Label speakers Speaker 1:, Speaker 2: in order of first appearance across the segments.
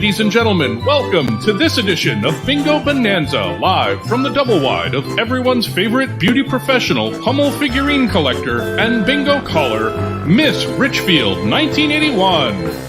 Speaker 1: Ladies and gentlemen, welcome to this edition of Bingo Bonanza, live from the double wide of everyone's favorite beauty professional, Hummel figurine collector, and bingo caller, Miss Richfield, 1981.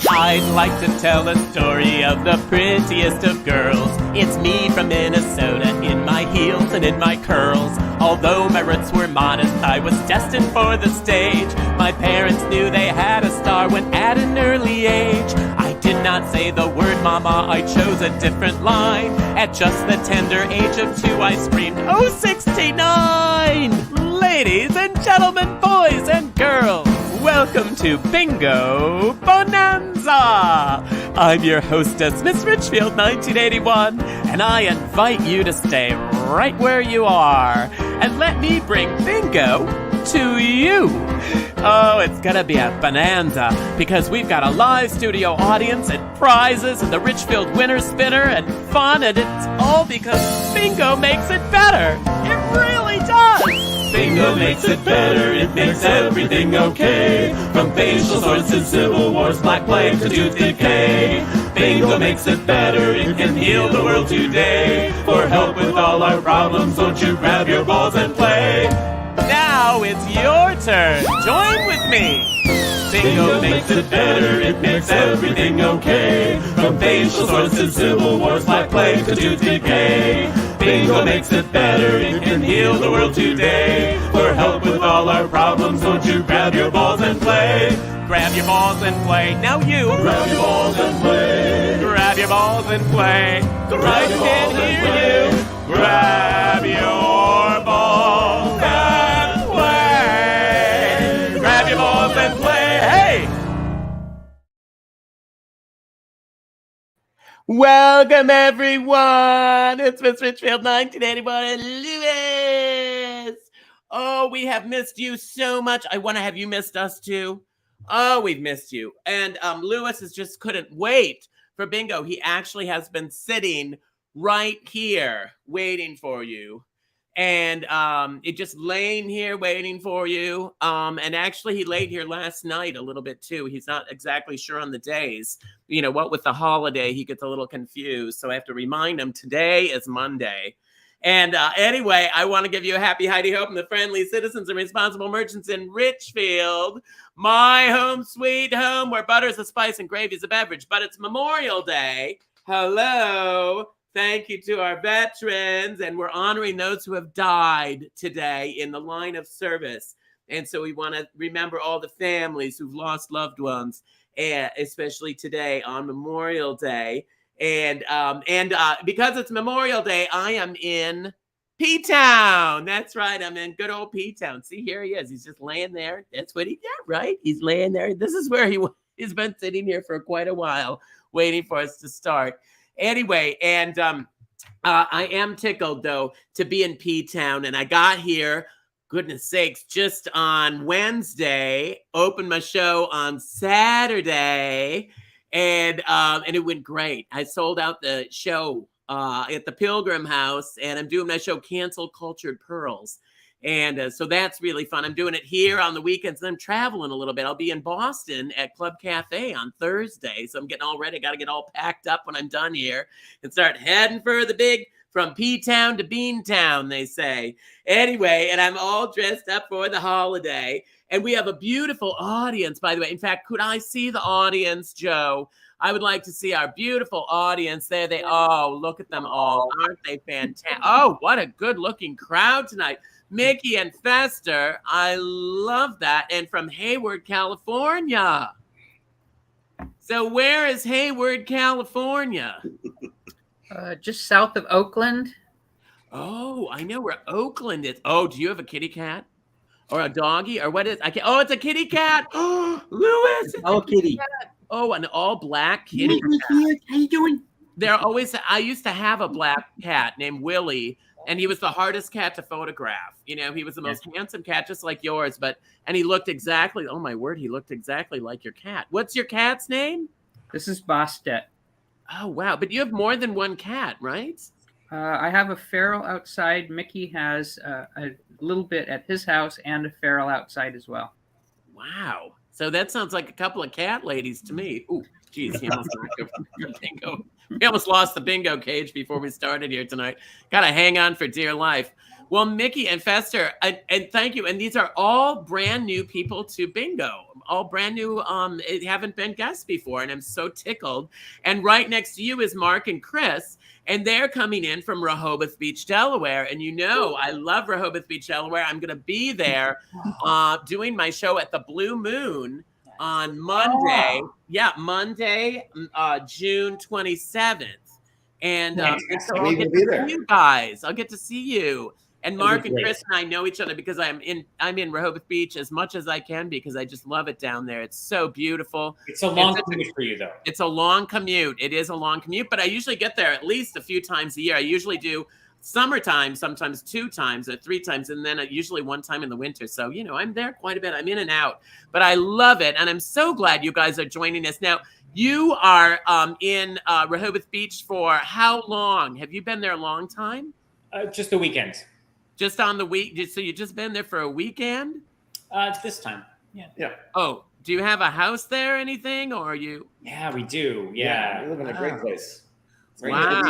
Speaker 2: I'd like to tell a story of the prettiest of girls. It's me from Minnesota, in my heels and in my curls. Although my roots were modest, I was destined for the stage. My parents knew they had a star when at an early age. I did not say the word mama, I chose a different line. At just the tender age of 2, I screamed, "Oh, 69!" Ladies and gentlemen, boys and girls, welcome to Bingo Bonanza! I'm your hostess, Miss Richfield, 1981, and I invite you to stay right where you are and let me bring bingo to you. Oh, it's gonna be a bonanza because we've got a live studio audience and prizes and the Richfield winner spinner and fun, and it's all because bingo makes it better. It really does! Bingo makes it better, it makes everything okay. From facial sores to civil wars, black plague to tooth decay. Bingo makes it better, it can heal the world today. For help with all our problems, won't you grab your balls and play? Now it's your turn, join with me. Bingo makes it better, it makes everything okay. From facial sores to civil wars, black plague to tooth decay. Bingo makes it better, it can heal the world today. For help with all our problems, won't you grab your balls and play? Grab your balls and play, now you. Grab your balls and play. Grab your balls and play. I can hear you. Grab your balls and play. Grab your balls and play, hey! Welcome, everyone. It's Miss Richfield, 1981, and Lewis. Oh, we have missed you so much. I want to have you missed us, too. Oh, we've missed you. And Lewis just couldn't wait for bingo. He actually has been sitting right here waiting for you. And it just laying here waiting for you. And actually, he laid here last night a little bit, too. He's not exactly sure on the days. You know, what with the holiday, he gets a little confused. So I have to remind him today is Monday. And anyway, I want to give you a happy Heidi Ho from the friendly citizens and responsible merchants in Richfield. My home, sweet home, where butter is a spice and gravy is a beverage. But it's Memorial Day. Hello. Thank you to our veterans. And we're honoring those who have died today in the line of service. And so we want to remember all the families who've lost loved ones, especially today on Memorial Day. And because it's Memorial Day, I am in P-Town. That's right. I'm in good old P-Town. See, here he is. He's just laying there. That's what he did, right? He's laying there. This is where he's been sitting here for quite a while, waiting for us to start. Anyway, and I am tickled, though, to be in P-Town. And I got here, goodness sakes, just on Wednesday, opened my show on Saturday. And it went great. I sold out the show at the Pilgrim House, and I'm doing my show, Cancel Cultured Pearls. And so that's really fun. I'm doing it here on the weekends, and I'm traveling a little bit. I'll be in Boston at Club Cafe on Thursday. So I'm getting all ready. Got to get all packed up when I'm done here and start heading for the big, from P-Town to Beantown, they say. Anyway, and I'm all dressed up for the holiday. And we have a beautiful audience, by the way. In fact, could I see the audience, Joe? I would like to see our beautiful audience. There they are. Oh, look at them all. Aren't they fantastic? Oh, what a good-looking crowd tonight. Mickey and Fester, I love that. And from Hayward, California. So where is Hayward, California?
Speaker 3: Just south of Oakland.
Speaker 2: Oh, I know where Oakland is. Oh, do you have a kitty cat? Or a doggy? Or what is it? Oh, it's a kitty cat. Oh, Lewis.
Speaker 4: Oh, kitty.
Speaker 2: Cat. Oh, an all black kitty cat.
Speaker 4: How you doing?
Speaker 2: I used to have a black cat named Willie, and he was the hardest cat to photograph. You know, he was the most handsome cat, just like yours, and he looked exactly, oh my word, he looked exactly like your cat. What's your cat's name?
Speaker 3: This is Bastet.
Speaker 2: Oh, wow. But you have more than one cat, right?
Speaker 3: I have a feral outside. Mickey has a little bit at his house and a feral outside as well.
Speaker 2: Wow. So that sounds like a couple of cat ladies to me. Ooh, geez, he almost knocked over the bingo. We almost lost the bingo cage before we started here tonight. Got to hang on for dear life. Well, Mickey and Fester, and thank you. And these are all brand new people to bingo, all brand new, haven't been guests before. And I'm so tickled. And right next to you is Mark and Chris, and they're coming in from Rehoboth Beach, Delaware. And you know, I love Rehoboth Beach, Delaware. I'm going to be there doing my show at the Blue Moon on Monday. Yeah, Monday, June 27th. And so I'll get to see you guys. I'll get to see you. And Mark and Chris and I know each other because I'm in Rehoboth Beach as much as I can because I just love it down there. It's so beautiful.
Speaker 4: It's a long commute for you, though.
Speaker 2: It's a long commute. It is a long commute, but I usually get there at least a few times a year. I usually do summertime, sometimes 2 times or 3 times, and then usually 1 time in the winter. So, you know, I'm there quite a bit. I'm in and out, but I love it. And I'm so glad you guys are joining us. Now, you are in Rehoboth Beach for how long? Have you been there a long time?
Speaker 4: Just the weekend.
Speaker 2: Just on the week? So you just been there for a weekend?
Speaker 4: This time. Yeah.
Speaker 2: Oh, do you have a house there or anything? Or are you?
Speaker 4: Yeah, we do. Yeah.
Speaker 5: We live in a great place.
Speaker 2: Wow.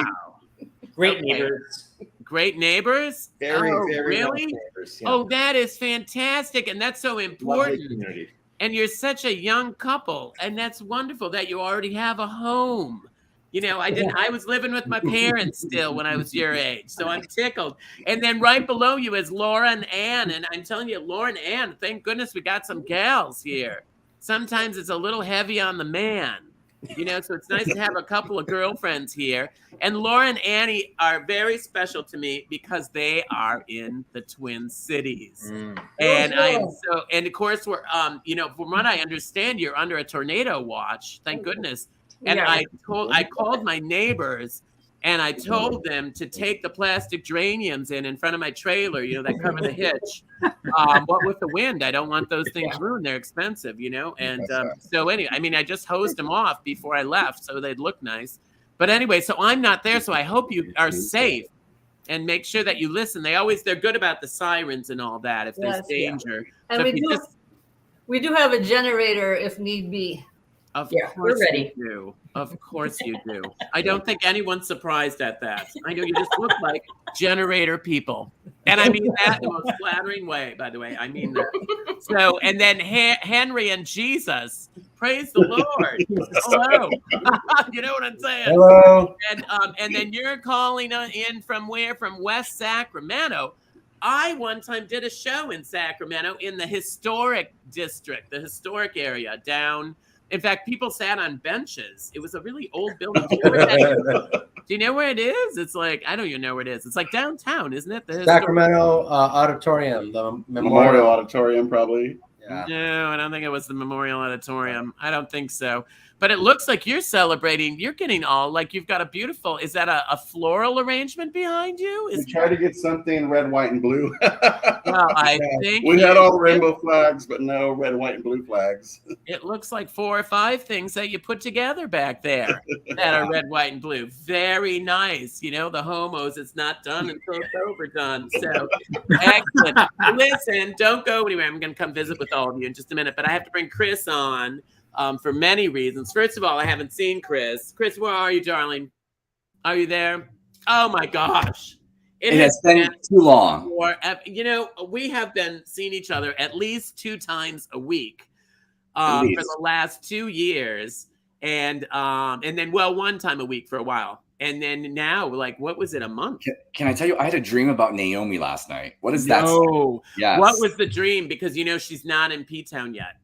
Speaker 4: Great neighbors.
Speaker 2: Great neighbors?
Speaker 5: Very
Speaker 2: really?
Speaker 5: nice neighbors. Yeah.
Speaker 2: Oh, that is fantastic. And that's so
Speaker 5: Lovely
Speaker 2: important.
Speaker 5: community.
Speaker 2: And you're such a young couple. And that's wonderful that you already have a home. You know, I was living with my parents still when I was your age. So I'm tickled. And then right below you is Laura and Ann. And I'm telling you, Laura and Ann, thank goodness we got some gals here. Sometimes it's a little heavy on the man. You know, so it's nice to have a couple of girlfriends here. And Laura and Annie are very special to me because they are in the Twin Cities. And and of course we're you know, from what I understand, you're under a tornado watch. Thank goodness. And I called my neighbors and I told them to take the plastic geraniums in front of my trailer, you know, that cover the hitch. What with the wind, I don't want those things ruined. They're expensive, you know. And so anyway, I mean, I just hosed them off before I left so they'd look nice. But anyway, so I'm not there. So I hope you are safe and make sure that you listen. They're good about the sirens and all that if there's danger.
Speaker 6: And
Speaker 2: so
Speaker 6: we do have a generator if need be.
Speaker 2: Of course
Speaker 3: we're ready.
Speaker 2: You do. Of course you do. I don't think anyone's surprised at that. I know you just look like generator people. And I mean that in the most flattering way, by the way. I mean that. So, and then Henry and Jesus. Praise the Lord. Hello. You know what I'm saying?
Speaker 5: Hello.
Speaker 2: And then you're calling in from where? From West Sacramento. I one time did a show in Sacramento in the historic district, the historic area down. In fact, people sat on benches. It was a really old building. Do you know where it is? It's like, I don't even know where it is. It's like downtown, isn't it? The
Speaker 7: Sacramento Auditorium, the
Speaker 5: Memorial Auditorium, probably.
Speaker 7: Yeah.
Speaker 2: No, I don't think it was the Memorial Auditorium. I don't think so. But it looks like you're celebrating. You're getting all, like you've got a beautiful, is that a floral arrangement behind you?
Speaker 5: We tried to get something red, white, and blue.
Speaker 2: Well, I think
Speaker 5: we had all the rainbow flags, but no red, white, and blue flags.
Speaker 2: It looks like 4 or 5 things that you put together back there that are red, white, and blue. Very nice. You know, the homos, it's not done until it's overdone. So excellent. Listen, don't go anywhere. I'm going to come visit with all of you in just a minute, but I have to bring Chris on. For many reasons. First of all, I haven't seen Chris. Chris, where are you, darling? Are you there? Oh my gosh.
Speaker 8: It has been too long.
Speaker 2: You know, we have been seeing each other at least 2 times a week for the last 2 years. And then, well, 1 time a week for a while. And then now, like, what was it, a month?
Speaker 8: Can I tell you, I had a dream about Naomi last night. What is that?
Speaker 2: No.
Speaker 8: Yes.
Speaker 2: What was the dream? Because, you know, she's not in P-Town yet.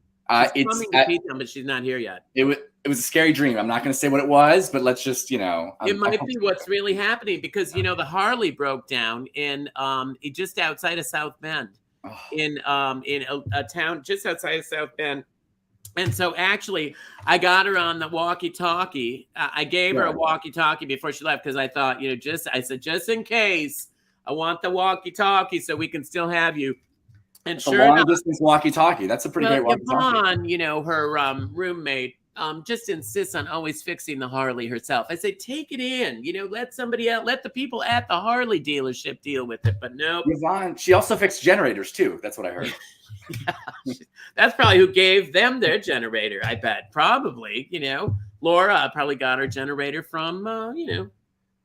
Speaker 2: She's coming to P-Town, but she's not here yet.
Speaker 8: It was a scary dream. I'm not going to say what it was, but let's just, you know.
Speaker 2: It might be what's really happening because, you know, the Harley broke down in just outside of South Bend, in a town just outside of South Bend. And so actually, I got her on the walkie-talkie. I gave her a walkie-talkie before she left because I thought, you know, I said, just in case, I want the walkie-talkie so we can still have you. And
Speaker 8: sure enough, distance walkie-talkie. That's a pretty great walkie-talkie.
Speaker 2: Yvonne, you know, her roommate, just insists on always fixing the Harley herself. I say, take it in, let somebody else, let the people at the Harley dealership deal with it. But no,
Speaker 8: Yvonne, she also fixed generators too. That's what I heard.
Speaker 2: yeah, that's probably who gave them their generator. I bet probably, Laura probably got her generator from,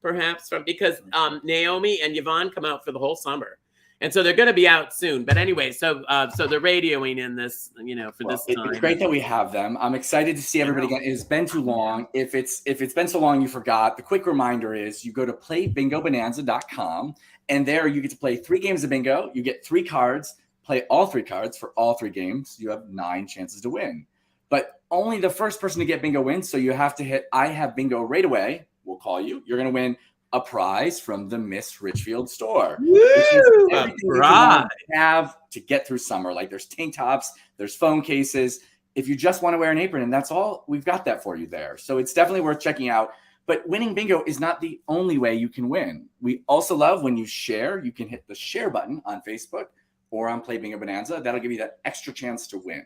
Speaker 2: perhaps from because Naomi and Yvonne come out for the whole summer. And so they're going to be out soon. But anyway, so they're radioing in this, for this time.
Speaker 8: It's great that we have them. I'm excited to see everybody again. It's been too long. If it's been so long you forgot, the quick reminder is you go to playbingobonanza.com, and there you get to play 3 games of bingo. You get 3 cards, play all 3 cards for all 3 games. You have 9 chances to win. But only the first person to get bingo wins. So you have to hit I have bingo right away. We'll call you. You're going to win a prize from the Miss Richfield store.
Speaker 2: Woo! A prize.
Speaker 8: Have to get through summer. Like there's tank tops, there's phone cases. If you just want to wear an apron and that's all, we've got that for you there. So it's definitely worth checking out. But winning bingo is not the only way you can win. We also love when you share. You can hit the share button on Facebook or on Play Bingo Bonanza. That'll give you that extra chance to win.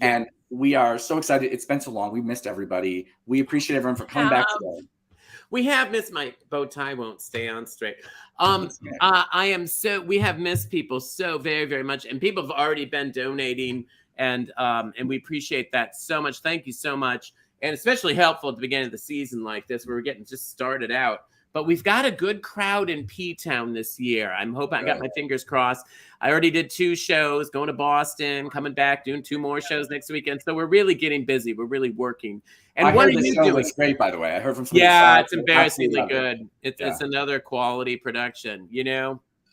Speaker 8: Yeah. And we are so excited. It's been so long. We missed everybody. We appreciate everyone for coming back today.
Speaker 2: We have missed, my bow tie won't stay on straight. We have missed people so very, very much. And people have already been donating and we appreciate that so much. Thank you so much. And especially helpful at the beginning of the season like this, where we're getting just started out. But we've got a good crowd in P-Town this year. I'm hoping I got my fingers crossed. I already did 2 shows, going to Boston, coming back, doing 2 more shows next weekend. So we're really getting busy. We're really working. And what are you doing?
Speaker 8: It's great, by the way. I heard from
Speaker 2: it's embarrassingly good. It's another quality production.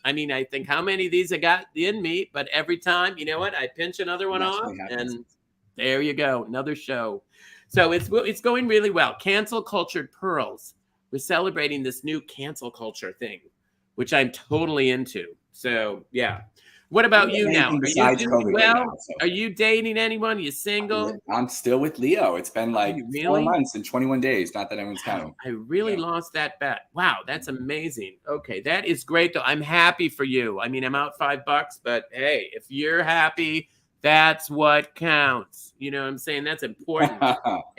Speaker 2: I mean, I think how many of these I got in me, but every time, you know what? I pinch another one off, and there you go, another show. So it's going really well. Cancel Cultured Pearls. We're celebrating this new cancel culture thing, which I'm totally into. So, yeah. What about you now? Are you dating anyone? Are you single?
Speaker 8: I'm still with Leo. It's been like 4 months and 21 days. Not that anyone's counting.
Speaker 2: I really lost that bet. Wow, that's amazing. Okay, that is great, though. I'm happy for you. I mean, I'm out $5, but hey, if you're happy, that's what counts. You know what I'm saying? That's important.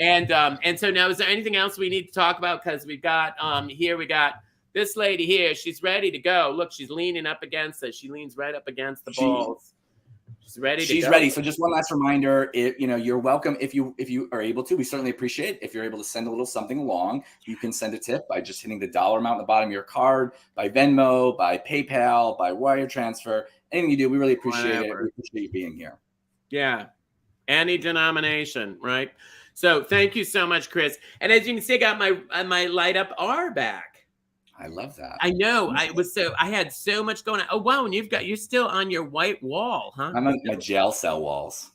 Speaker 2: And so now, is there anything else we need to talk about? Because we've got we got this lady here. She's ready to go. Look, she's leaning up against us. She leans right up against the balls. She's ready to go. She's
Speaker 8: ready. So just one last reminder, you're welcome if you are able to. We certainly appreciate it. If you're able to send a little something along, you can send a tip by just hitting the dollar amount at the bottom of your card, by Venmo, by PayPal, by wire transfer. Anything you do, we really appreciate it. We appreciate you being here.
Speaker 2: Yeah. Any denomination, right? So thank you so much, Chris. And as you can see, I got my light up R back.
Speaker 8: I love that.
Speaker 2: I know. I had so much going on. Oh wow, and you're still on your white wall, huh?
Speaker 8: I'm on my jail cell walls.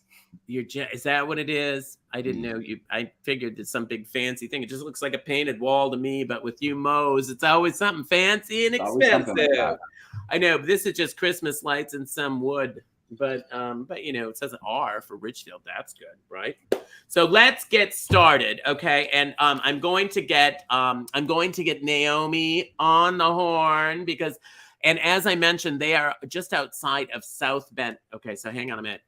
Speaker 2: Is that what it is? I didn't know you. I figured it's some big fancy thing. It just looks like a painted wall to me, but with you Mo's, it's always something fancy and expensive. Like I know, but this is just Christmas lights and some wood. But it says an R for Richfield. That's good, right? So let's get started, okay? And I'm going to get Naomi on the horn and as I mentioned, they are just outside of South Bend. Okay, so hang on a minute.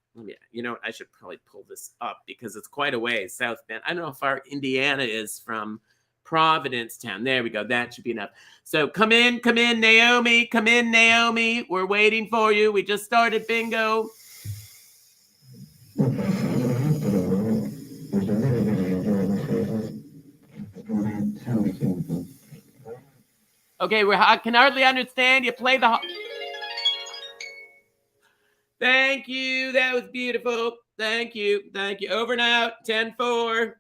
Speaker 2: I should probably pull this up because it's quite a ways. South Bend. I don't know how far Indiana is from Providence Town. There we go. That should be enough. So come in, Naomi. Come in, Naomi. We're waiting for you. We just started bingo. Okay, I can hardly understand. You play the... Thank you. That was beautiful. Thank you. Over and out. 10-4.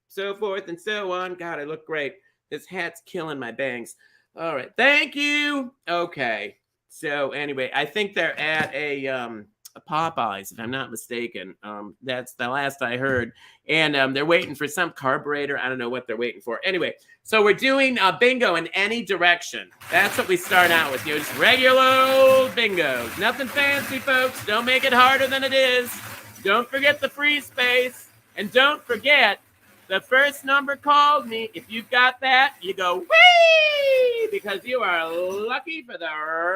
Speaker 2: So forth and so on. God, I look great. This hat's killing my bangs. All right. Thank you. Okay. So anyway, I think they're at a Popeyes, if I'm not mistaken. That's the last I heard. And they're waiting for some carburetor. I don't know what they're waiting for. Anyway, so we're doing bingo in any direction. That's what we start out with. Just regular old bingos. Nothing fancy, folks. Don't make it harder than it is. Don't forget the free space. And don't forget, the first number called me. If you've got that, you go, whee! Because you are lucky for the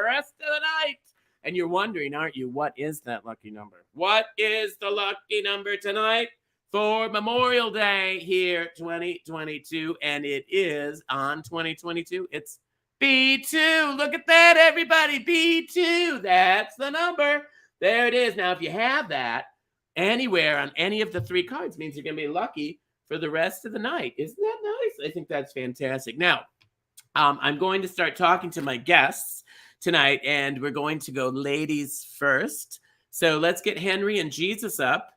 Speaker 2: rest of the night. And you're wondering, aren't you, what is that lucky number? What is the lucky number tonight? for Memorial Day here, 2022, and it is on 2022. It's B2. Look at that, everybody. B2. That's the number. There it is. Now, if you have that anywhere on any of the 3 cards, means you're going to be lucky for the rest of the night. Isn't that nice? I think that's fantastic. Now, I'm going to start talking to my guests tonight, and we're going to go ladies first. So let's get Henry and Jesus up.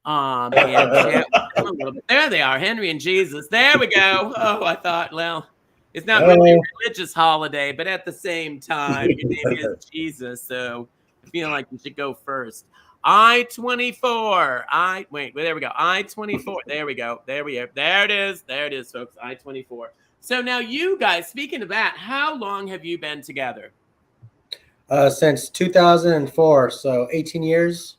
Speaker 2: And chat with them a little bit. There they are, Henry and Jesus. There we go. Oh, I thought, well, it's not really a religious holiday, but at the same time, your name is Jesus, so I feel like you should go first. I-24. Wait, there we go. I-24. There we go. There it is. There it is, folks. I-24. So now you guys, speaking of that, how long have you been together?
Speaker 7: Since 2004, so 18 years.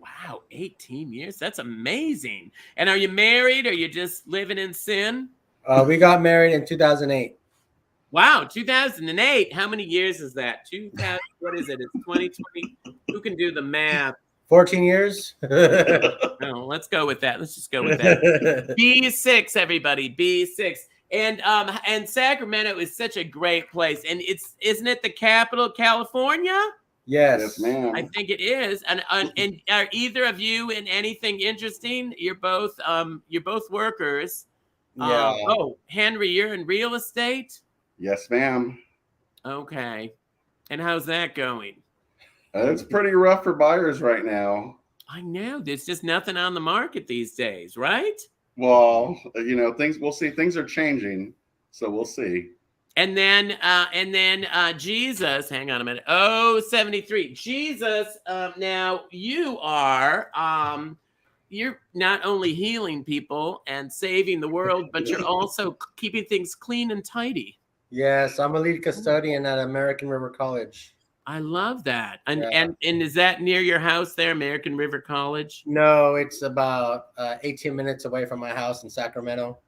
Speaker 2: Wow, 18 years. That's amazing. And are you married or you just living in sin?
Speaker 7: We got married in 2008.
Speaker 2: Wow, 2008. How many years is that? 2000. What is it? It's 2020. Who can do the math?
Speaker 7: 14 years.
Speaker 2: No, let's go with that. Let's just go with that. B6, everybody. B6. And Sacramento is such a great place. And isn't it the capital of California?
Speaker 7: Yes,
Speaker 5: ma'am.
Speaker 2: I think it is. And are either of you in anything interesting? You're both workers.
Speaker 7: Yeah.
Speaker 2: Henry, you're in real estate?
Speaker 5: Yes, ma'am.
Speaker 2: Okay. And how's that going?
Speaker 5: It's pretty rough for buyers right now.
Speaker 2: I know. There's just nothing on the market these days, right?
Speaker 5: Well, we'll see. Things are changing, so we'll see.
Speaker 2: And then Jesus, hang on a minute. 73. Jesus, now you are you're not only healing people and saving the world, but you're also keeping things clean and tidy.
Speaker 7: Yes, I'm a lead custodian at American River College.
Speaker 2: I love that. And
Speaker 7: Yeah.
Speaker 2: and is that near your house there, American River College?
Speaker 7: No, it's about 18 minutes away from my house in Sacramento.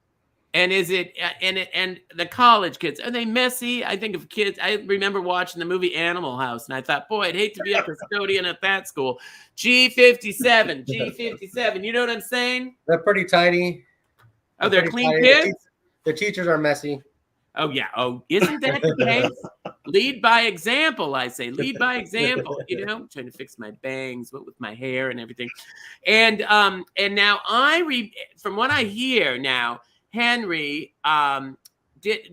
Speaker 2: And is it and the college kids, are they messy? I think of kids. I remember watching the movie Animal House, and I thought, boy, I'd hate to be a custodian at that school. G57, G57. You know what I'm saying?
Speaker 7: They're pretty tidy.
Speaker 2: Oh, they're
Speaker 7: pretty
Speaker 2: clean
Speaker 7: tidy.
Speaker 2: kids?
Speaker 7: The teachers are messy.
Speaker 2: Oh, yeah. Oh, isn't that the case? Lead by example, I say. Lead by example. I'm trying to fix my bangs, with my hair and everything. And now from what I hear now, Henry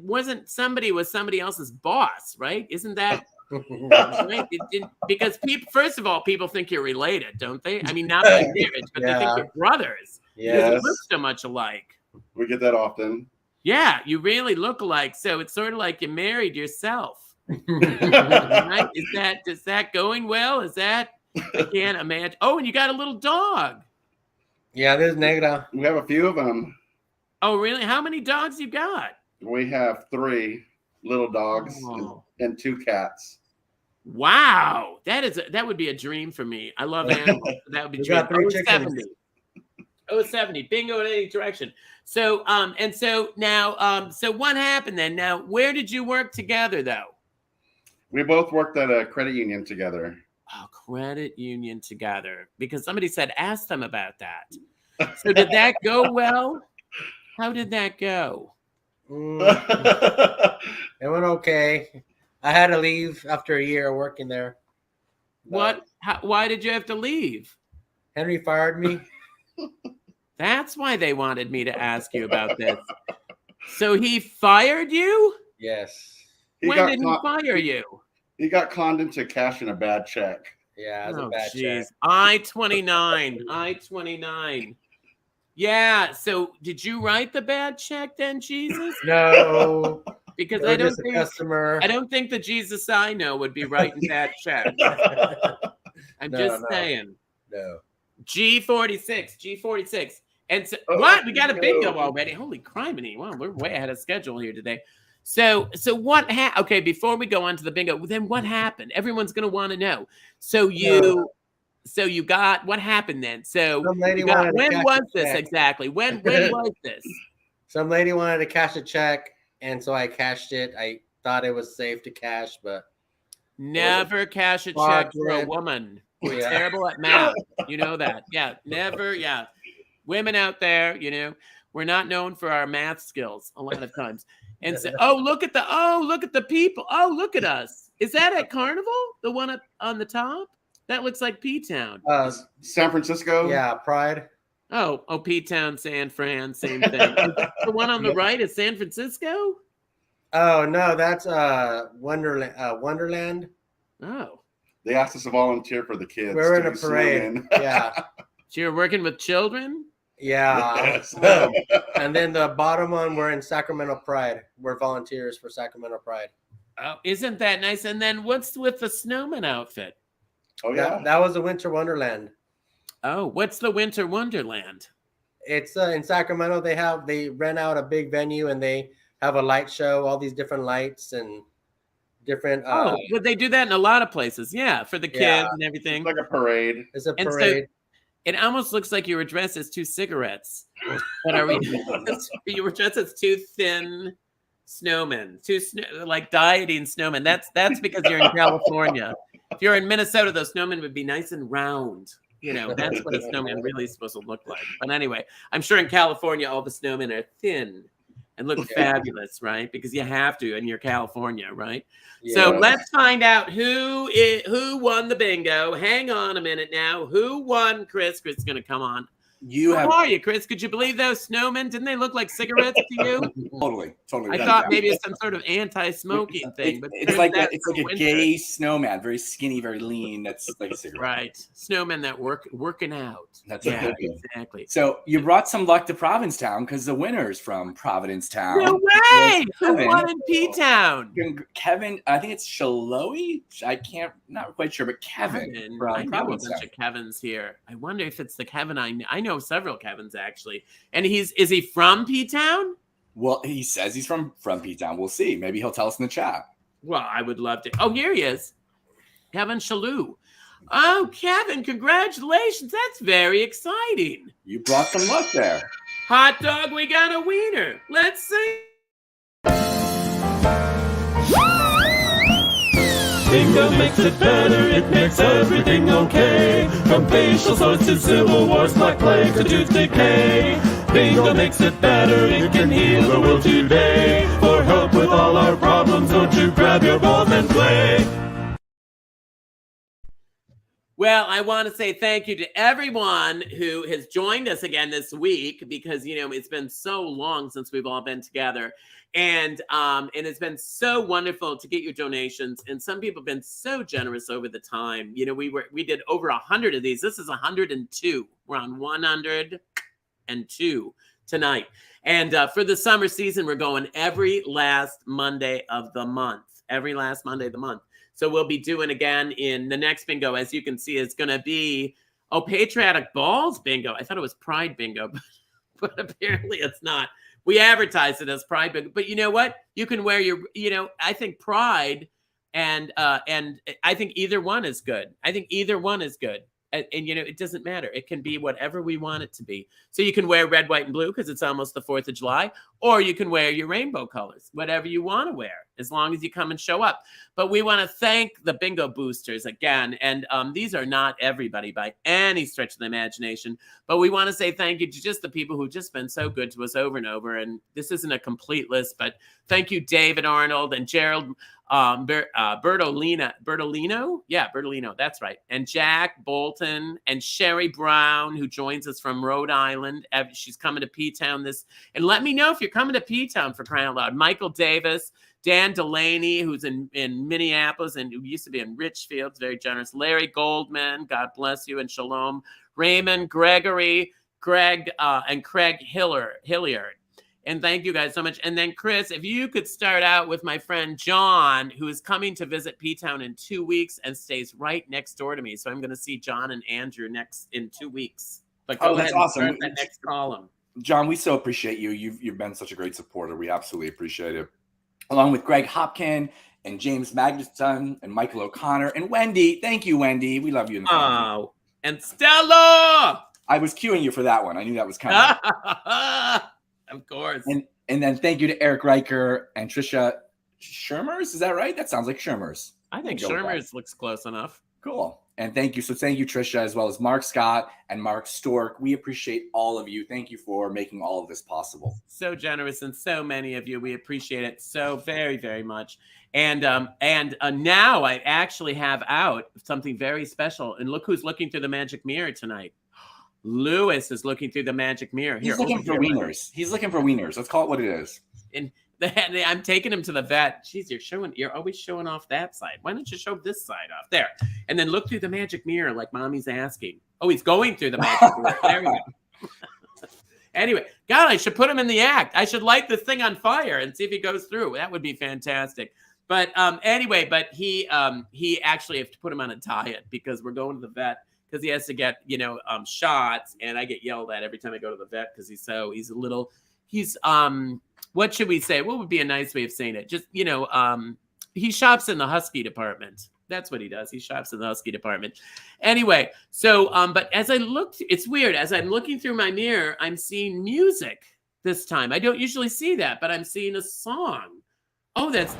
Speaker 2: was somebody else's boss, right? Isn't that right? Because first of all, people think you're related, don't they? I mean, not by marriage, but they think you're brothers. Because you
Speaker 5: Yes,
Speaker 2: look so much alike.
Speaker 5: we get that often.
Speaker 2: Yeah, you really look alike. So it's sort of like you married yourself. Right? Is that going well? I can't imagine. Oh, and you got a little dog.
Speaker 7: Yeah, there's Negra.
Speaker 5: We have a few of them.
Speaker 2: Oh, really? How many dogs you got?
Speaker 5: We have 3 little dogs
Speaker 2: Oh.
Speaker 5: and 2 cats.
Speaker 2: Wow, that would be a dream for me. I love animals. That would be
Speaker 7: We
Speaker 2: dream.
Speaker 7: got 3 chickens.
Speaker 2: 70. Bingo in any direction. So so what happened then? Now, where did you work together though?
Speaker 5: We both worked at a credit union together.
Speaker 2: Oh, credit union together. Because somebody said ask them about that. So did that go well? How did that go?
Speaker 7: It went okay. I had to leave after a year of working there.
Speaker 2: What? Why did you have to leave?
Speaker 7: Henry fired me.
Speaker 2: That's why they wanted me to ask you about this. So he fired you?
Speaker 7: Yes.
Speaker 2: When did he fire you?
Speaker 5: He got conned into cashing a bad check.
Speaker 7: Yeah, it was
Speaker 2: Oh,
Speaker 7: a bad check.
Speaker 2: I-29. Yeah. So did you write the bad check then, Jesus?
Speaker 7: No.
Speaker 2: Because
Speaker 7: They
Speaker 2: I
Speaker 7: were
Speaker 2: don't
Speaker 7: just a
Speaker 2: think
Speaker 7: customer.
Speaker 2: I don't think the Jesus I know would be writing that check. I'm just saying.
Speaker 7: No.
Speaker 2: G46. And so
Speaker 5: Oh,
Speaker 2: what? We got a
Speaker 5: no.
Speaker 2: bingo already. Holy criminy. Wow, we're way ahead of schedule here today. So what okay, before we go on to the bingo, then what happened? Everyone's gonna want to know. So you got what happened then? So
Speaker 7: Some lady
Speaker 2: you got,
Speaker 7: wanted to
Speaker 2: when
Speaker 7: cash
Speaker 2: was
Speaker 7: a
Speaker 2: this
Speaker 7: check.
Speaker 2: exactly? When was this?
Speaker 7: Some lady wanted to cash a check, and so I cashed it. I thought it was safe to cash, but
Speaker 2: Never cash a check for a
Speaker 7: Fraudulent.
Speaker 2: woman. We're
Speaker 7: Yeah.
Speaker 2: terrible at math. You know that. Yeah. Never. Yeah. women out there, we're not known for our math skills a lot of times. And say, look at the people. Oh, look at us. Is that at Carnival? The one up on the top? That looks like P-Town.
Speaker 5: San Francisco.
Speaker 7: Yeah, Pride.
Speaker 2: Oh, P-Town, San Fran, same thing. The one on the right is San Francisco?
Speaker 7: Oh no, that's Wonderland. Wonderland.
Speaker 2: Oh.
Speaker 5: They asked us to volunteer for the kids.
Speaker 7: We're in
Speaker 5: to
Speaker 7: a parade. Yeah.
Speaker 2: So you're working with children?
Speaker 7: Yeah.
Speaker 5: Yes.
Speaker 7: And then the bottom one, we're in Sacramento Pride. We're volunteers for Sacramento Pride.
Speaker 2: Oh, isn't that nice? And then what's with the snowman outfit?
Speaker 5: Oh yeah.
Speaker 7: That was the Winter Wonderland.
Speaker 2: Oh, what's the Winter Wonderland?
Speaker 7: It's in Sacramento. They rent out a big venue and they have a light show, all these different lights and different.
Speaker 2: Well, they do that in a lot of places. Yeah, for the kids and everything.
Speaker 5: It's like a parade.
Speaker 7: It's a
Speaker 2: And
Speaker 7: parade.
Speaker 2: so it almost looks like you were dressed as two cigarettes. But are we? You were dressed as two thin snowmen, like dieting snowmen. That's because you're in California. If you're in Minnesota, those snowmen would be nice and round. That's what a snowman really is supposed to look like. But anyway, I'm sure in California, all the snowmen are thin and look fabulous, right? Because you have to, and you're California, right?
Speaker 7: Yeah.
Speaker 2: So let's find out who won the bingo. Hang on a minute now. Who won, Chris? Chris is going to come on. How are you, Chris? Could you believe those snowmen? Didn't they look like cigarettes to you?
Speaker 8: Totally.
Speaker 2: I thought maybe it's some sort of anti-smoking thing, but
Speaker 8: it's like a gay snowman, very skinny, very lean. That's like a cigarette.
Speaker 2: Right, snowmen that working out.
Speaker 8: That's
Speaker 2: exactly.
Speaker 8: So you brought some luck to Provincetown because the winner's from Provincetown.
Speaker 2: No way! Who won in P-Town?
Speaker 8: Kevin, I think it's Shaloy. Not quite sure, but Kevin from
Speaker 2: I know a bunch
Speaker 8: Provincetown.
Speaker 2: of Kevins here. I wonder if it's the Kevin I know several Kevins actually. And is he from P-Town?
Speaker 8: Well, he says he's from P-Town. We'll see. Maybe he'll tell us in the chat.
Speaker 2: Well, I would love to. Oh, here he is. Kevin Shalou. Oh, Kevin, congratulations. That's very exciting.
Speaker 8: You brought some luck there.
Speaker 2: Hot dog, we got a wiener. Let's see.
Speaker 9: Bingo makes it better, it makes everything okay. From facial sores to civil wars, black plague to tooth decay. Bingo makes it better, it can heal the world today. For help with all our problems, won't you grab your balls and play?
Speaker 2: Well, I want to say thank you to everyone who has joined us again this week because, it's been so long since we've all been together. And it's been so wonderful to get your donations. And some people have been so generous over the time. We did over 100 of these. This is 102. We're on 102 tonight. And for the summer season, we're going every last Monday of the month. Every last Monday of the month. So we'll be doing again in the next bingo. As you can see, it's going to be, Patriotic Balls bingo. I thought it was Pride bingo, but apparently it's not. We advertised it as Pride bingo. But you know what? You can wear your, I think Pride and I think either one is good. And it doesn't matter. It can be whatever we want it to be. So you can wear red, white, and blue because it's almost the 4th of July, or you can wear your rainbow colors, whatever you want to wear, as long as you come and show up. But we want to thank the bingo boosters again. And these are not everybody by any stretch of the imagination, but we want to say thank you to just the people who've just been so good to us over and over. And this isn't a complete list, but thank you, David Arnold and Gerald Bertolino. Yeah, Bertolino. That's right. And Jack Bolton and Sherry Brown, who joins us from Rhode Island. She's coming to P-Town and let me know if you're coming to P-Town, for crying out loud. Michael Davis, Dan Delaney, who's in Minneapolis and who used to be in Richfield, very generous. Larry Goldman, God bless you, and Shalom. Raymond Gregory, Greg, and Craig Hilliard. And thank you guys so much. And then, Chris, if you could start out with my friend John, who is coming to visit P-Town in 2 weeks and stays right next door to me. So I'm going to see John and Andrew in 2 weeks. But go
Speaker 8: that's
Speaker 2: ahead and
Speaker 8: awesome.
Speaker 2: start that next column.
Speaker 8: John, we so appreciate you. You've been such a great supporter. We absolutely appreciate it. Along with Greg Hopkin and James Magnuson and Michael O'Connor and Wendy. Thank you, Wendy. We love you.
Speaker 2: Oh, and Stella.
Speaker 8: I was cueing you for that one. I knew that was coming.
Speaker 2: Of course.
Speaker 8: And then thank you to Eric Riker and Trisha Shermers. Is that right? That sounds like Shermers.
Speaker 2: I think Shermers looks close enough.
Speaker 8: Cool. And thank you. So thank you, Trisha, as well as Mark Scott and Mark Stork. We appreciate all of you. Thank you for making all of this possible.
Speaker 2: So generous, and so many of you. We appreciate it so very, very much. And now I actually have out something very special. And look who's looking through the magic mirror tonight. Lewis is looking through the magic mirror.
Speaker 8: He's looking for wieners. He's looking for wieners. Let's call it what it is.
Speaker 2: And I'm taking him to the vet. Jeez, you're always showing off that side. Why don't you show this side off? There. And then look through the magic mirror like mommy's asking. Oh, he's going through the magic mirror. There we go. Anyway, God, I should put him in the act. I should light this thing on fire and see if he goes through. That would be fantastic. But anyway, but he actually have to put him on a diet because we're going to the vet because he has to get, shots, and I get yelled at every time I go to the vet because he's what should we say? What would be a nice way of saying it? Just, he shops in the husky department. That's what he does. He shops in the husky department. Anyway, so, but as I looked, it's weird. As I'm looking through my mirror, I'm seeing music this time. I don't usually see that, but I'm seeing a song. Oh, that's...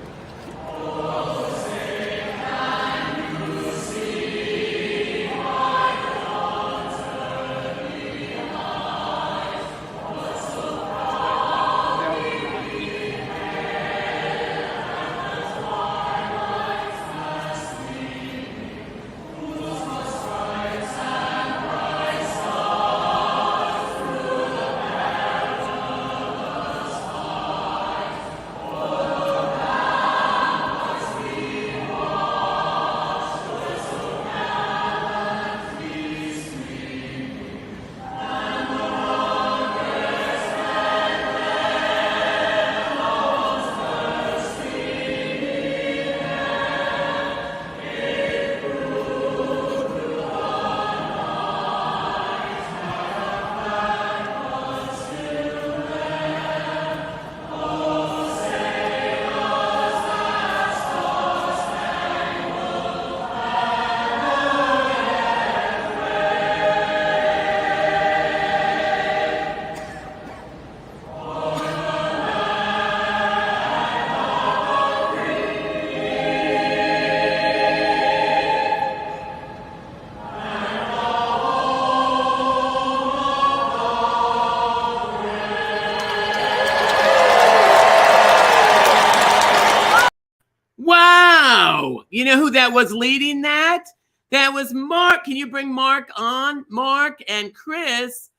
Speaker 2: Wow! You know who that was leading that? That was Mark. Can you bring Mark on? Mark and Chris.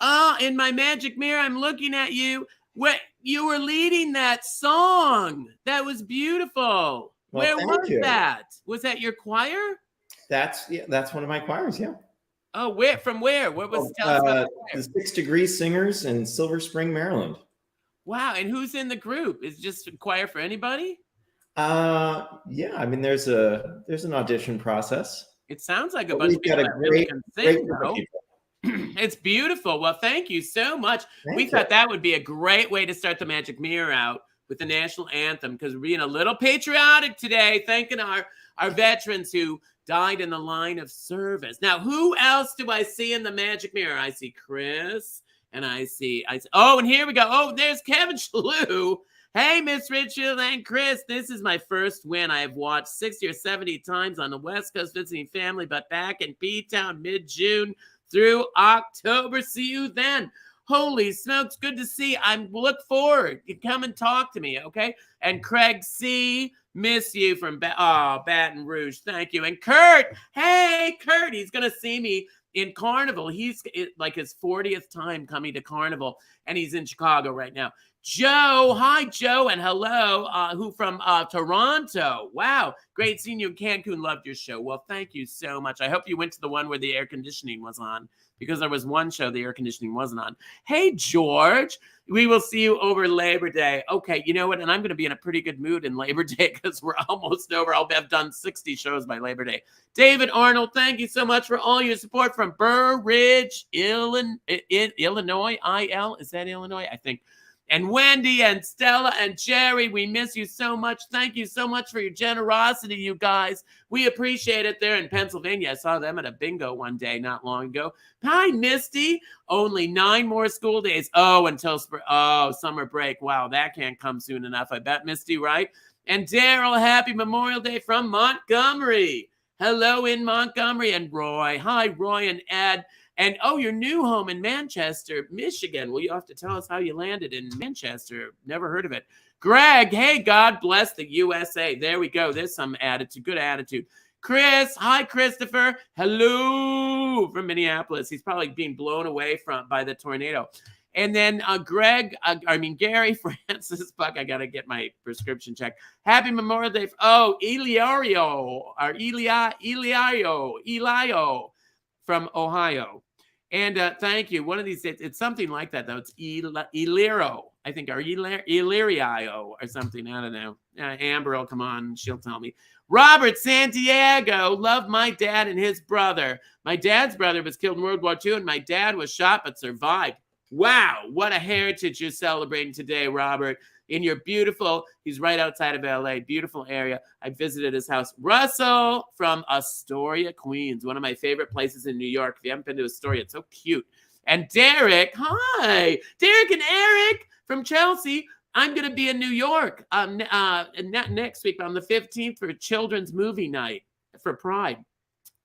Speaker 2: Oh, in my magic mirror, I'm looking at you. What you were leading that song. That was beautiful.
Speaker 10: Well,
Speaker 2: Where was that? Was that your choir?
Speaker 10: That's one of my choirs. Yeah.
Speaker 2: Oh, where? From where? What was? Tell us about
Speaker 10: the 6 Degree Singers in Silver Spring, Maryland.
Speaker 2: Wow, and who's in the group? Is it just a choir for anybody?
Speaker 10: Yeah. I mean, there's an audition process.
Speaker 2: It sounds like a bunch of people that really can sing, though. It's beautiful. Well, thank you so much. We thought that would be a great way to start the Magic Mirror out with the national anthem, because we're being a little patriotic today, thanking our veterans who died in the line of service. Now, who else do I see in the Magic Mirror? I see Chris, and I see oh, and here we go. Oh, there's Kevin Shalou. Hey, Miss Richfield and Chris, this is my first win. I have watched 60 or 70 times on the West Coast visiting family, but back in P-Town mid-June through October. See you then. Holy smokes, good to see. I look forward. You come and talk to me, okay? And Craig C., miss you from Baton Rouge. Thank you. And Kurt, hey, Kurt, he's going to see me in Carnival. He's like his 40th time coming to Carnival, and he's in Chicago right now. Joe, hi, Joe, and hello, who from Toronto. Wow, great seeing you in Cancun. Loved your show. Well, thank you so much. I hope you went to the one where the air conditioning was on, because there was one show the air conditioning wasn't on. Hey, George, we will see you over Labor Day. Okay, you know what? And I'm going to be in a pretty good mood in Labor Day because we're almost over. I'll have done 60 shows by Labor Day. David Arnold, thank you so much for all your support from Burr Ridge, Illinois. Is that Illinois? I think. And Wendy and Stella and Jerry, we miss you so much. Thank you so much for your generosity, you guys. We appreciate it there in Pennsylvania. I saw them at a bingo one day not long ago. Hi, Misty. Only 9 more school days. Oh, until summer break. Wow, that can't come soon enough. I bet, Misty, right? And Daryl, happy Memorial Day from Montgomery. Hello in Montgomery. And Roy. Hi, Roy and Ed. And your new home in Manchester, Michigan. Well, you have to tell us how you landed in Manchester. Never heard of it. Greg, hey, God bless the USA. There we go. There's some attitude, good attitude. Chris, hi, Christopher. Hello from Minneapolis. He's probably being blown away by the tornado. And then Gary Francis Buck. I got to get my prescription checked. Happy Memorial Day. Elio from Ohio. And thank you. One of these days, it's something like that, though. It's Iliro, I think, or Illyrio or something. I don't know. Amber will come on. She'll tell me. Robert Santiago, love my dad and his brother. My dad's brother was killed in World War II, and my dad was shot but survived. Wow, what a heritage you're celebrating today, Robert. In your beautiful, he's right outside of LA, beautiful area. I visited his house. Russell from Astoria, Queens, one of my favorite places in New York. If you haven't been to Astoria, it's so cute. And Derek, hi. Derek and Eric from Chelsea. I'm going to be in New York next week on the 15th for Children's Movie Night for Pride.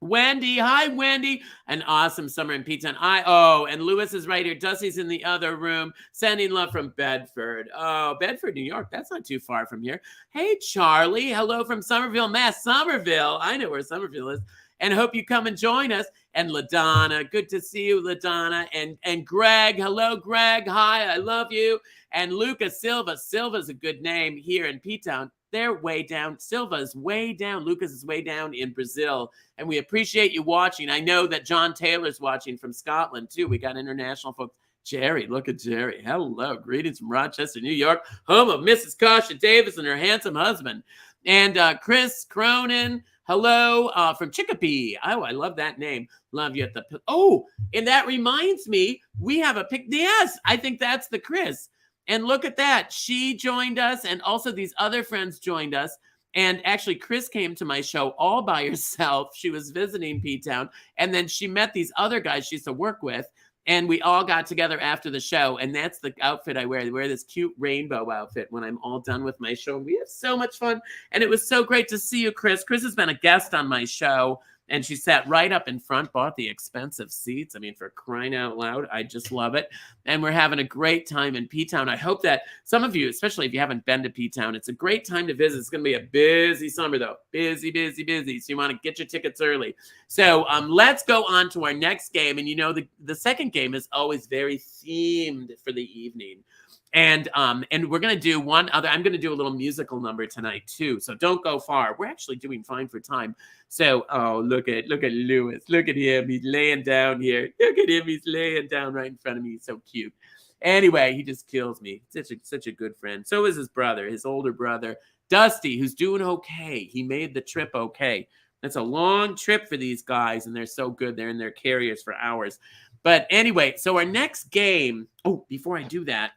Speaker 2: Wendy, hi, Wendy. An awesome summer in P-Town. And Lewis is right here. Dusty's in the other room. Sending love from Bedford. Oh, Bedford, New York. That's not too far from here. Hey, Charlie. Hello from Somerville, Mass. Somerville. I know where Somerville is. And hope you come and join us. And LaDonna, good to see you, LaDonna. And Greg, hello, Greg. Hi, I love you. And Lucas Silva. Silva's a good name here in P-Town. They're way down. Silva is way down. Lucas is way down in Brazil. And we appreciate you watching. I know that John Taylor's watching from Scotland, too. We got international folks. Jerry, look at Jerry. Hello. Greetings from Rochester, New York, home of Mrs. Kasha Davis and her handsome husband. And Chris Cronin, hello, from Chicopee. Oh, I love that name. Love you at the... Oh, and that reminds me, we have a pic. Yes, I think that's the Chris. And look at that. She joined us, and also these other friends joined us. And actually, Chris came to my show all by herself. She was visiting P-Town. And then she met these other guys she used to work with. And we all got together after the show. And that's the outfit I wear. I wear this cute rainbow outfit when I'm all done with my show. We have so much fun. And it was so great to see you, Chris. Chris has been a guest on my show. And she sat right up in front, bought the expensive seats. I mean, for crying out loud, I just love it. And we're having a great time in P-Town. I hope that some of you, especially if you haven't been to P-Town, it's a great time to visit. It's going to be a busy summer, though. Busy, busy, busy. So you want to get your tickets early. So let's go on to our next game. And you know, the second game is always very themed for the evening. And we're going to do one other. I'm going to do a little musical number tonight, too. So don't go far. We're actually doing fine for time. So, look at Lewis. Look at him. He's laying down here. Look at him. He's laying down right in front of me. He's so cute. Anyway, he just kills me. Such a good friend. So is his brother, his older brother, Dusty, who's doing okay. He made the trip okay. That's a long trip for these guys, and they're so good. They're in their carriers for hours. But anyway, so our next game. Oh, before I do that,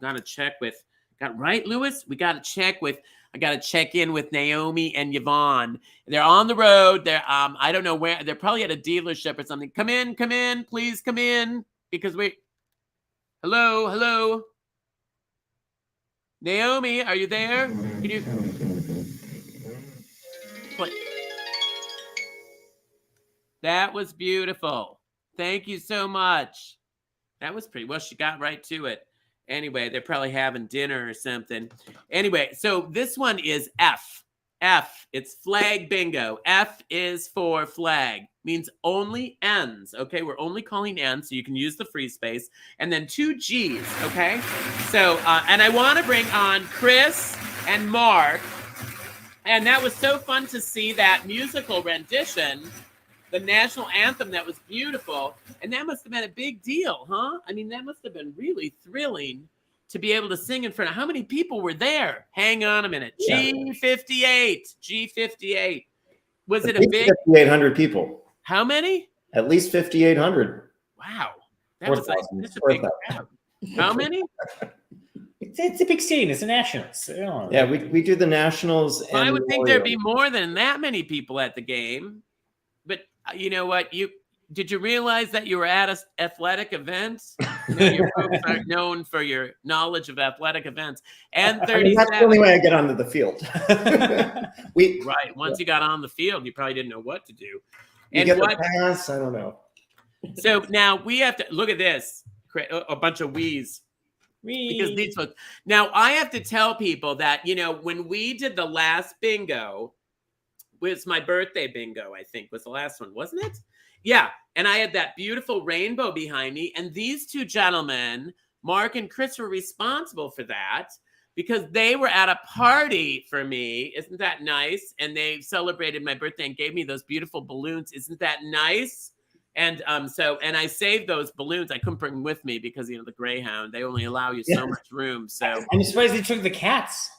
Speaker 2: got to check with. Right, Lewis? We got to check with. I got to check in with Naomi and Yvonne. They're on the road. They're I don't know where. They're probably at a dealership or something. Come in, please come in, because we. Hello. Naomi, are you there? Can you? That was beautiful. Thank you so much. That was pretty well. She got right to it. Anyway, they're probably having dinner or something. Anyway, so this one is F. F. It's flag bingo. F is for flag. Means only N's. Okay, we're only calling N's, so you can use the free space. And then 2 G's. Okay. So, and I want to bring on Chris and Mark. And that was so fun to see that musical rendition, the national anthem. That was beautiful. And that must have been a big deal, huh? I mean, that must have been really thrilling to be able to sing in front of. How many people were there? Hang on a minute. Yeah. G58. Was it a big?
Speaker 10: 5,800 people.
Speaker 2: How many?
Speaker 10: At least 5,800.
Speaker 2: Wow. That was like such a big crowd. How many?
Speaker 4: It's a big scene. It's the Nationals.
Speaker 10: Yeah, we do the Nationals.
Speaker 2: Well, I would think there'd be more than that many people at the game. But you know what? did you realize that you were at athletic events? You know, your folks are known for your knowledge of athletic events. And
Speaker 10: I mean, that's the only
Speaker 2: 37.
Speaker 10: way I get onto the field. we
Speaker 2: Right. Once you got on the field, you probably didn't know what to do.
Speaker 10: you
Speaker 2: And
Speaker 10: get
Speaker 2: what?
Speaker 10: the pass. I don't know.
Speaker 2: So now we have to look at this. A bunch of we's. Because these folks. Now I have to tell people that, you know, when we did the last bingo, was my birthday bingo, I think was the last one, wasn't it? Yeah. And I had that beautiful rainbow behind me. And these two gentlemen, Mark and Chris, were responsible for that because they were at a party for me. Isn't that nice? And they celebrated my birthday and gave me those beautiful balloons. Isn't that nice? And and I saved those balloons. I couldn't bring them with me because, you know, the Greyhound, they only allow you so much room. So
Speaker 4: I'm surprised they took the cats.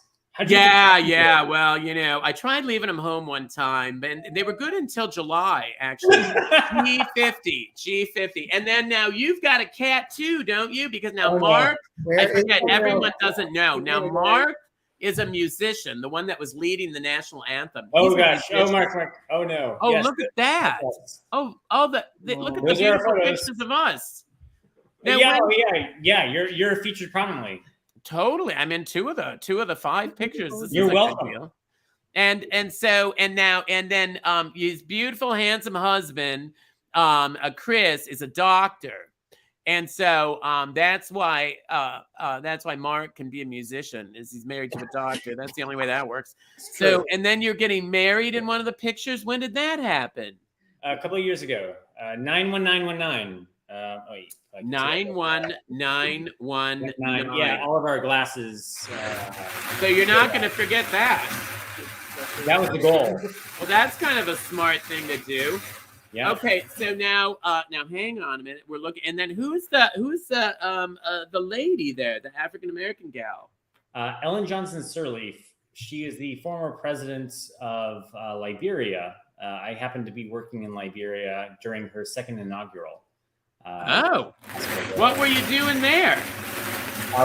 Speaker 2: Yeah. Well, you know, I tried leaving them home one time, and they were good until July, actually. G50. And then now you've got a cat too, don't you? Because now Mark, I forget, everyone doesn't know. Now Mark is a musician, the one that was leading the national anthem.
Speaker 4: Oh
Speaker 2: He's a
Speaker 4: gosh! Oh
Speaker 2: musician.
Speaker 4: Mark! Oh no!
Speaker 2: Oh,
Speaker 4: Yes,
Speaker 2: look at that! Look at the
Speaker 4: Those are our
Speaker 2: beautiful
Speaker 4: photos.
Speaker 2: pictures of us. Now,
Speaker 4: Yeah. You're featured prominently.
Speaker 2: Totally. I'm in two of the 5 pictures. This
Speaker 4: You're
Speaker 2: is a
Speaker 4: welcome.
Speaker 2: good deal. And then his beautiful, handsome husband, Chris, is a doctor. And so that's why Mark can be a musician, is he's married to a doctor. That's the only way that works. So, and then you're getting married in one of the pictures. When did that happen?
Speaker 4: A couple of years ago. 91919.
Speaker 2: 91919.
Speaker 4: Yeah, all of our glasses.
Speaker 2: So you're not going to forget that.
Speaker 4: That was the goal.
Speaker 2: Well, that's kind of a smart thing to do.
Speaker 4: Yeah.
Speaker 2: Okay, so now hang on a minute. We're looking, and then who's the lady there, the African American gal?
Speaker 4: Ellen Johnson Sirleaf. She is the former president of Liberia. I happened to be working in Liberia during her second inaugural.
Speaker 2: What were you doing there?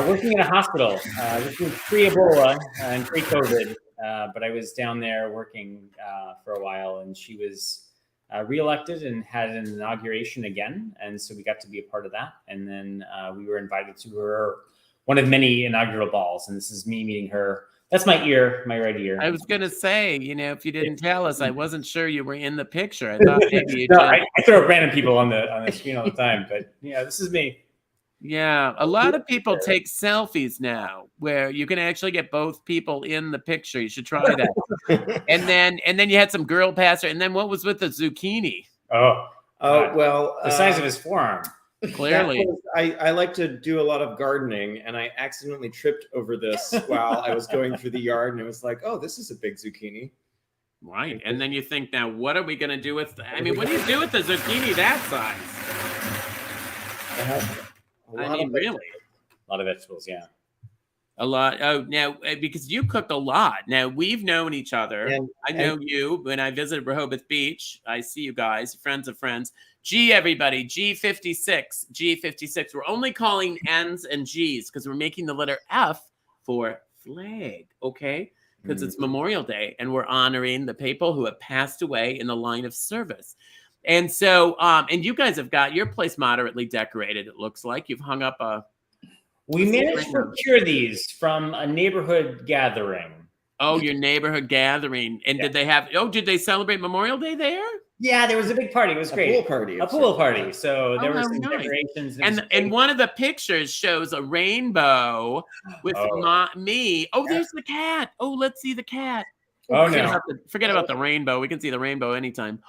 Speaker 4: Working in a hospital. This was pre-Ebola and pre-COVID, but I was down there working for a while, and she was reelected and had an inauguration again, and so we got to be a part of that. And then we were invited to her one of many inaugural balls, and this is me meeting her. That's my ear, my right ear.
Speaker 2: I was gonna say, you know, if you didn't tell us, I wasn't sure you were in the picture. I thought maybe you.
Speaker 4: No, I throw random people on the screen all the time, but yeah, this is me.
Speaker 2: Yeah, a lot of people take selfies now, where you can actually get both people in the picture. You should try that. and then you had some girl passer, and then what was with the zucchini?
Speaker 10: Well,
Speaker 4: the size of his forearm.
Speaker 2: Clearly,
Speaker 10: I like to do a lot of gardening, and I accidentally tripped over this while I was going through the yard, and it was like, oh, this is a big zucchini.
Speaker 2: Right, and then you think, now what are we going to do with? I mean, what do you do with the zucchini that size? Really,
Speaker 4: a lot of vegetables, yeah.
Speaker 2: A lot. Oh, now because you cook a lot. Now we've known each other. I know you when I visited Rehoboth Beach. I see you guys, friends of friends. G, everybody, G56, G56. We're only calling N's and G's because we're making the letter F for flag, okay? Because it's Memorial Day and we're honoring the people who have passed away in the line of service. And so, and you guys have got your place moderately decorated, it looks like. You've hung up a...
Speaker 4: We managed to procure these from a neighborhood gathering.
Speaker 2: Oh, your neighborhood gathering. And did they celebrate Memorial Day there?
Speaker 4: Yeah, there was a big party. It was great.
Speaker 10: A
Speaker 4: pool party. So there were some decorations.
Speaker 2: And one of the pictures shows a rainbow with me. Oh, there's the cat. Oh, let's see the cat. Forget about the rainbow. We can see the rainbow anytime.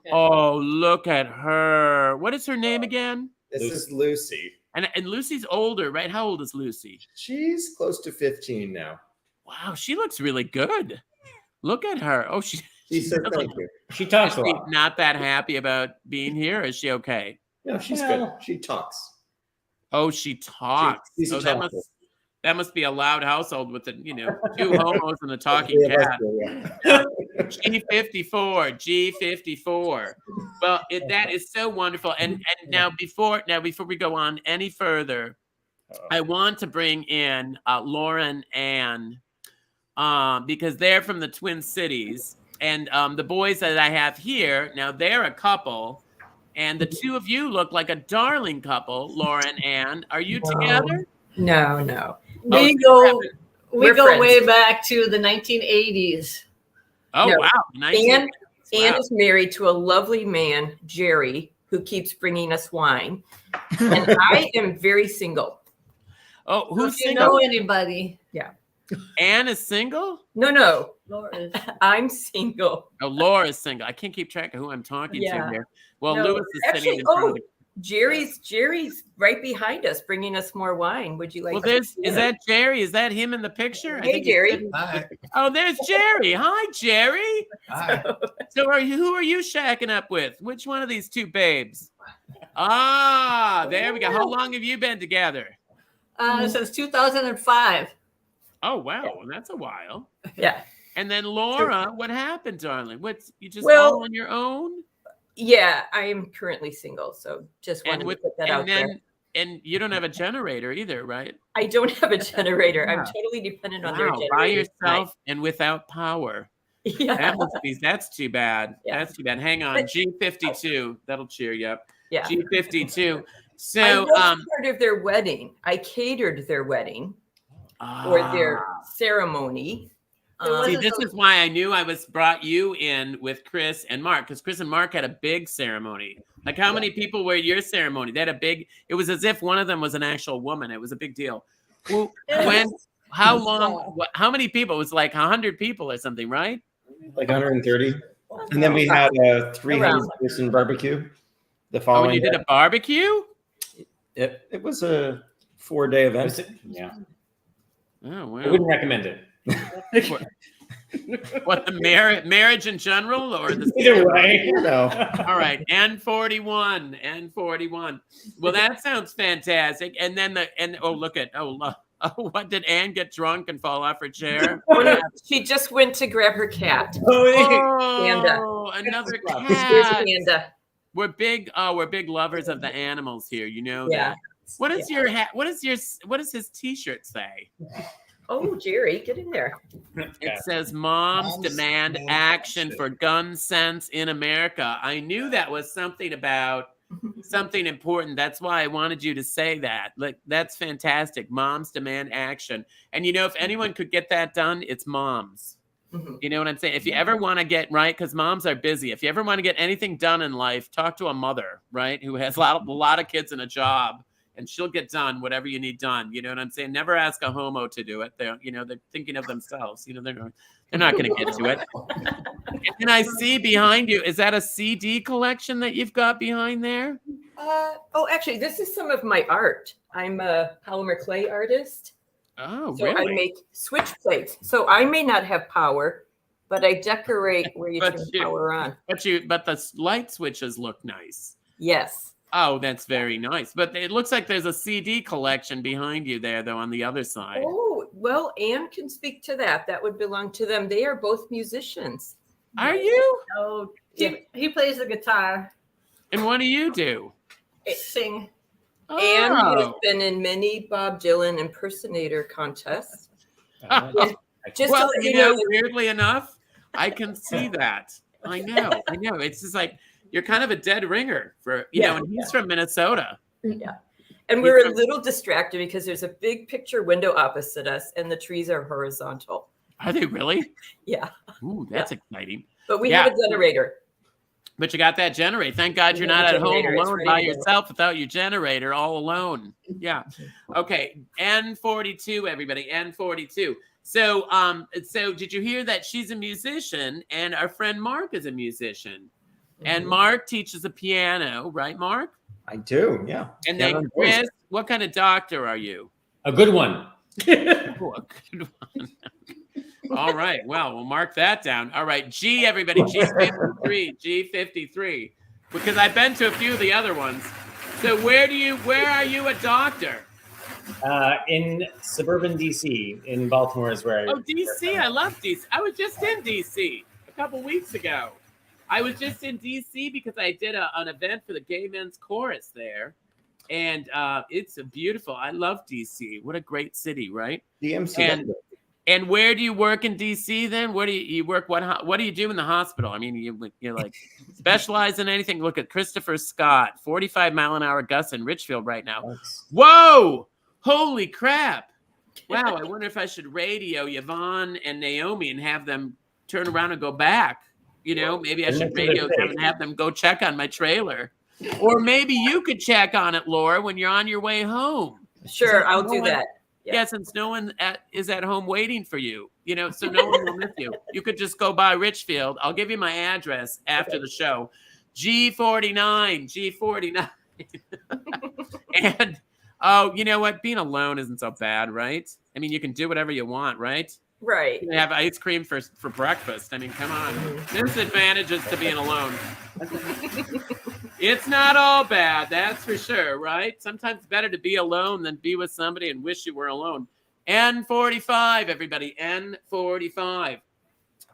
Speaker 2: Oh, look at her. What is her name again?
Speaker 10: This is Lucy.
Speaker 2: And Lucy's older, right? How old is Lucy?
Speaker 10: She's close to 15 now.
Speaker 2: Wow, she looks really good. Lolook at her. Oh, she
Speaker 10: said thank you.
Speaker 4: She talks a lot.
Speaker 2: Not that happy about being here. Is she okay?
Speaker 10: No, she's good. She talks.
Speaker 2: Oh, she talks. That must be a loud household with the, two homos and a talking cat. G54. Well, that is so wonderful. And now before we go on any further, I want to bring in Lauren Ann because they're from the Twin Cities, and the boys that I have here now, they're a couple. And the two of you look like a darling couple, Laura and Ann. Are you together?
Speaker 11: No.
Speaker 6: We
Speaker 2: Oh,
Speaker 6: go
Speaker 11: We're friends.
Speaker 6: way back to the 1980s.
Speaker 2: Oh,
Speaker 11: No.
Speaker 2: wow.
Speaker 11: Ann
Speaker 2: Wow.
Speaker 11: is married to a lovely man, Jerry, who keeps bringing us wine. And I am very single.
Speaker 2: Oh, who's
Speaker 6: If you
Speaker 2: single?
Speaker 6: know anybody,
Speaker 2: Ann is single?
Speaker 11: No,
Speaker 6: Laura is.
Speaker 11: I'm single.
Speaker 2: Oh, Laura's single. I can't keep track of who I'm talking to
Speaker 11: Yeah.
Speaker 2: here. Well,
Speaker 11: No,
Speaker 2: Lewis is
Speaker 11: actually,
Speaker 2: sitting in front of the...
Speaker 11: Jerry's right behind us, bringing us more wine. Would you like?
Speaker 2: Well, is that Jerry? Is that him in the picture?
Speaker 11: Hey,
Speaker 2: he's
Speaker 11: Jerry.
Speaker 2: sitting-
Speaker 7: Hi.
Speaker 2: Oh, there's Jerry. Hi, Jerry.
Speaker 7: Hi.
Speaker 2: So who are you shacking up with? Which one of these two babes? Ah, there we go. How long have you been together?
Speaker 6: Since 2005.
Speaker 2: Oh, wow. Well, that's a while.
Speaker 11: Yeah.
Speaker 2: And then Laura, what happened, darling? You just
Speaker 11: Well-
Speaker 2: all on your own?
Speaker 11: Yeah, I am currently single, so just wanted to put that out there.
Speaker 2: And you don't have a generator either, right?
Speaker 11: I don't have a generator. I'm
Speaker 2: Wow.
Speaker 11: totally dependent on their
Speaker 2: Wow,
Speaker 11: generator.
Speaker 2: by yourself and without power.
Speaker 11: Yeah.
Speaker 2: That's too bad.
Speaker 11: Yeah.
Speaker 2: That's too bad. Hang on.
Speaker 11: But-
Speaker 2: G52. That'll cheer you up.
Speaker 11: Yeah.
Speaker 2: G52.
Speaker 11: I
Speaker 2: So
Speaker 11: was part of their wedding. I catered their wedding or their ceremony.
Speaker 2: See, this is why I knew I brought you in with Chris and Mark, because Chris and Mark had a big ceremony. Like, how many people were at your ceremony? They had it was as if one of them was an actual woman. It was a big deal. Well, how long, how many people? It was like 100 people or something, right?
Speaker 10: Like 130. And then we had a 300-person barbecue the
Speaker 2: Oh,
Speaker 10: following
Speaker 2: and you
Speaker 10: day.
Speaker 2: did a barbecue?
Speaker 10: It was a 4-day event.
Speaker 4: Yeah.
Speaker 2: Oh, wow.
Speaker 4: I wouldn't recommend it.
Speaker 2: What, the marriage in general, or the
Speaker 10: Either way, no.
Speaker 2: All right, N41. Well, that sounds fantastic. And then what, did Anne get drunk and fall off her chair?
Speaker 11: She just went to grab her cat.
Speaker 2: Oh, another
Speaker 11: Here's
Speaker 2: cat.
Speaker 11: Panda.
Speaker 2: We're big lovers of the animals here. You know
Speaker 11: Yeah.
Speaker 2: that. What is your hat? What does his T-shirt say?
Speaker 11: Oh, Jerry, get in there.
Speaker 2: It says Moms demand action for gun sense in America. I knew that was something about something important. That's why I wanted you to say that. Like, that's fantastic. Moms demand action. And if anyone could get that done, it's moms.
Speaker 11: Mm-hmm.
Speaker 2: You know what I'm saying? If you ever want to get right, because moms are busy. If you ever want to get anything done in life, talk to a mother, right? Who has a lot of kids and a job. And she'll get done whatever you need done. You know what I'm saying? Never ask a homo to do it. They're thinking of themselves. They're not going to get to it. And I see behind you, is that a CD collection that you've got behind there?
Speaker 11: Actually, this is some of my art. I'm a polymer clay artist.
Speaker 2: Oh,
Speaker 11: So
Speaker 2: really?
Speaker 11: I make switch plates. So I may not have power, but I decorate where you turn power on.
Speaker 2: But the light switches look nice.
Speaker 11: Yes.
Speaker 2: Oh, that's very nice. But it looks like there's a CD collection behind you there, though, on the other side.
Speaker 11: Oh, well, Anne can speak to that. That would belong to them. They are both musicians.
Speaker 2: Are you?
Speaker 6: Oh, he plays the guitar.
Speaker 2: And what do you do?
Speaker 6: Sing.
Speaker 11: Anne has
Speaker 2: Oh.
Speaker 11: been in many Bob Dylan impersonator contests. Just
Speaker 2: Well,
Speaker 11: to let
Speaker 2: you
Speaker 11: you
Speaker 2: know,
Speaker 11: know,
Speaker 2: weirdly enough, I can see that. I know. It's just like you're kind of a dead ringer and he's from Minnesota.
Speaker 11: yeah. And we're a little distracted because there's a big picture window opposite us and the trees are horizontal.
Speaker 2: Are they really?
Speaker 11: Yeah.
Speaker 2: Ooh, that's exciting.
Speaker 11: But we have a generator.
Speaker 2: But you got that generator. Thank God you're not at home alone by yourself without your generator, all alone. Yeah. Okay. N42, everybody. N42. So did you hear that she's a musician and our friend Mark is a musician? And Mark teaches the piano, right, Mark?
Speaker 10: I do, yeah.
Speaker 2: And then Chris, what kind of doctor are you?
Speaker 4: A good one.
Speaker 2: Oh, a good one. All right. Well, we'll mark that down. All right. G, everybody. G53. G53. Because I've been to a few of the other ones. So where are you a doctor?
Speaker 4: In suburban DC, in Baltimore is where I
Speaker 2: Oh, DC. I love DC. I was just in DC a couple weeks ago. I was just in DC because I did an event for the Gay Men's Chorus there. And it's a beautiful, I love DC. What a great city, right?
Speaker 10: DMC.
Speaker 2: And where do you work in DC then? Where do you work? What do you do in the hospital? I mean, you're like specialize in anything. Look at Christopher Scott, 45-mile-an-hour gusts in Richfield right now. Whoa! Holy crap! Wow, I wonder if I should radio Yvonne and Naomi and have them turn around and go back. You know, maybe I should radio them and have them go check on my trailer. Or maybe you could check on it, Laura, when you're on your way home.
Speaker 11: Sure, I'll do that.
Speaker 2: Yeah, since no one is at home waiting for you, you know, so no one will miss you. You could just go by Richfield. I'll give you my address after the show. G49. And, oh, you know what? Being alone isn't so bad, right? I mean, you can do whatever you want, right?
Speaker 11: Right.
Speaker 2: You can have ice cream for breakfast. I mean, come on. Disadvantages to being alone. It's not all bad, that's for sure, right? Sometimes it's better to be alone than be with somebody and wish you were alone. N45, everybody, N45.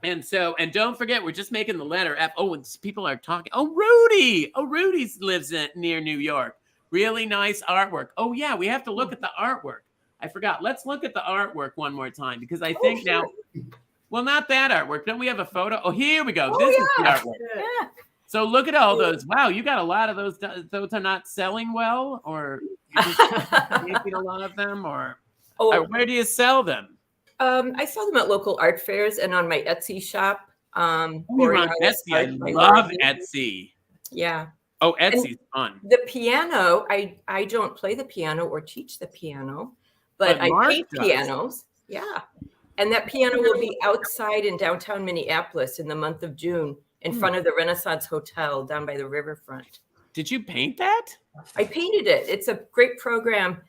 Speaker 2: And don't forget, we're just making the letter F. Oh, and people are talking. Oh, Rudy. Oh, Rudy lives near New York. Really nice artwork. Oh, yeah, we have to look at the artwork. I forgot. Let's look at the artwork one more time because I think now, well, not that artwork. Don't we have a photo? Oh, here we go. This is the artwork.
Speaker 11: Yeah.
Speaker 2: So look at all those. Wow, you got a lot of those. Those are not selling well, or you just making a lot of them, or where do you sell them?
Speaker 11: I sell them at local art fairs and on my Etsy shop.
Speaker 2: You're on Etsy. I love Etsy.
Speaker 11: Yeah.
Speaker 2: Oh, Etsy's fun.
Speaker 11: The piano, I don't play the piano or teach the piano, but I paint pianos. Yeah. And that piano will be outside in downtown Minneapolis in the month of June in front of the Renaissance Hotel down by the riverfront.
Speaker 2: Did you paint that?
Speaker 11: I painted it. It's a great program.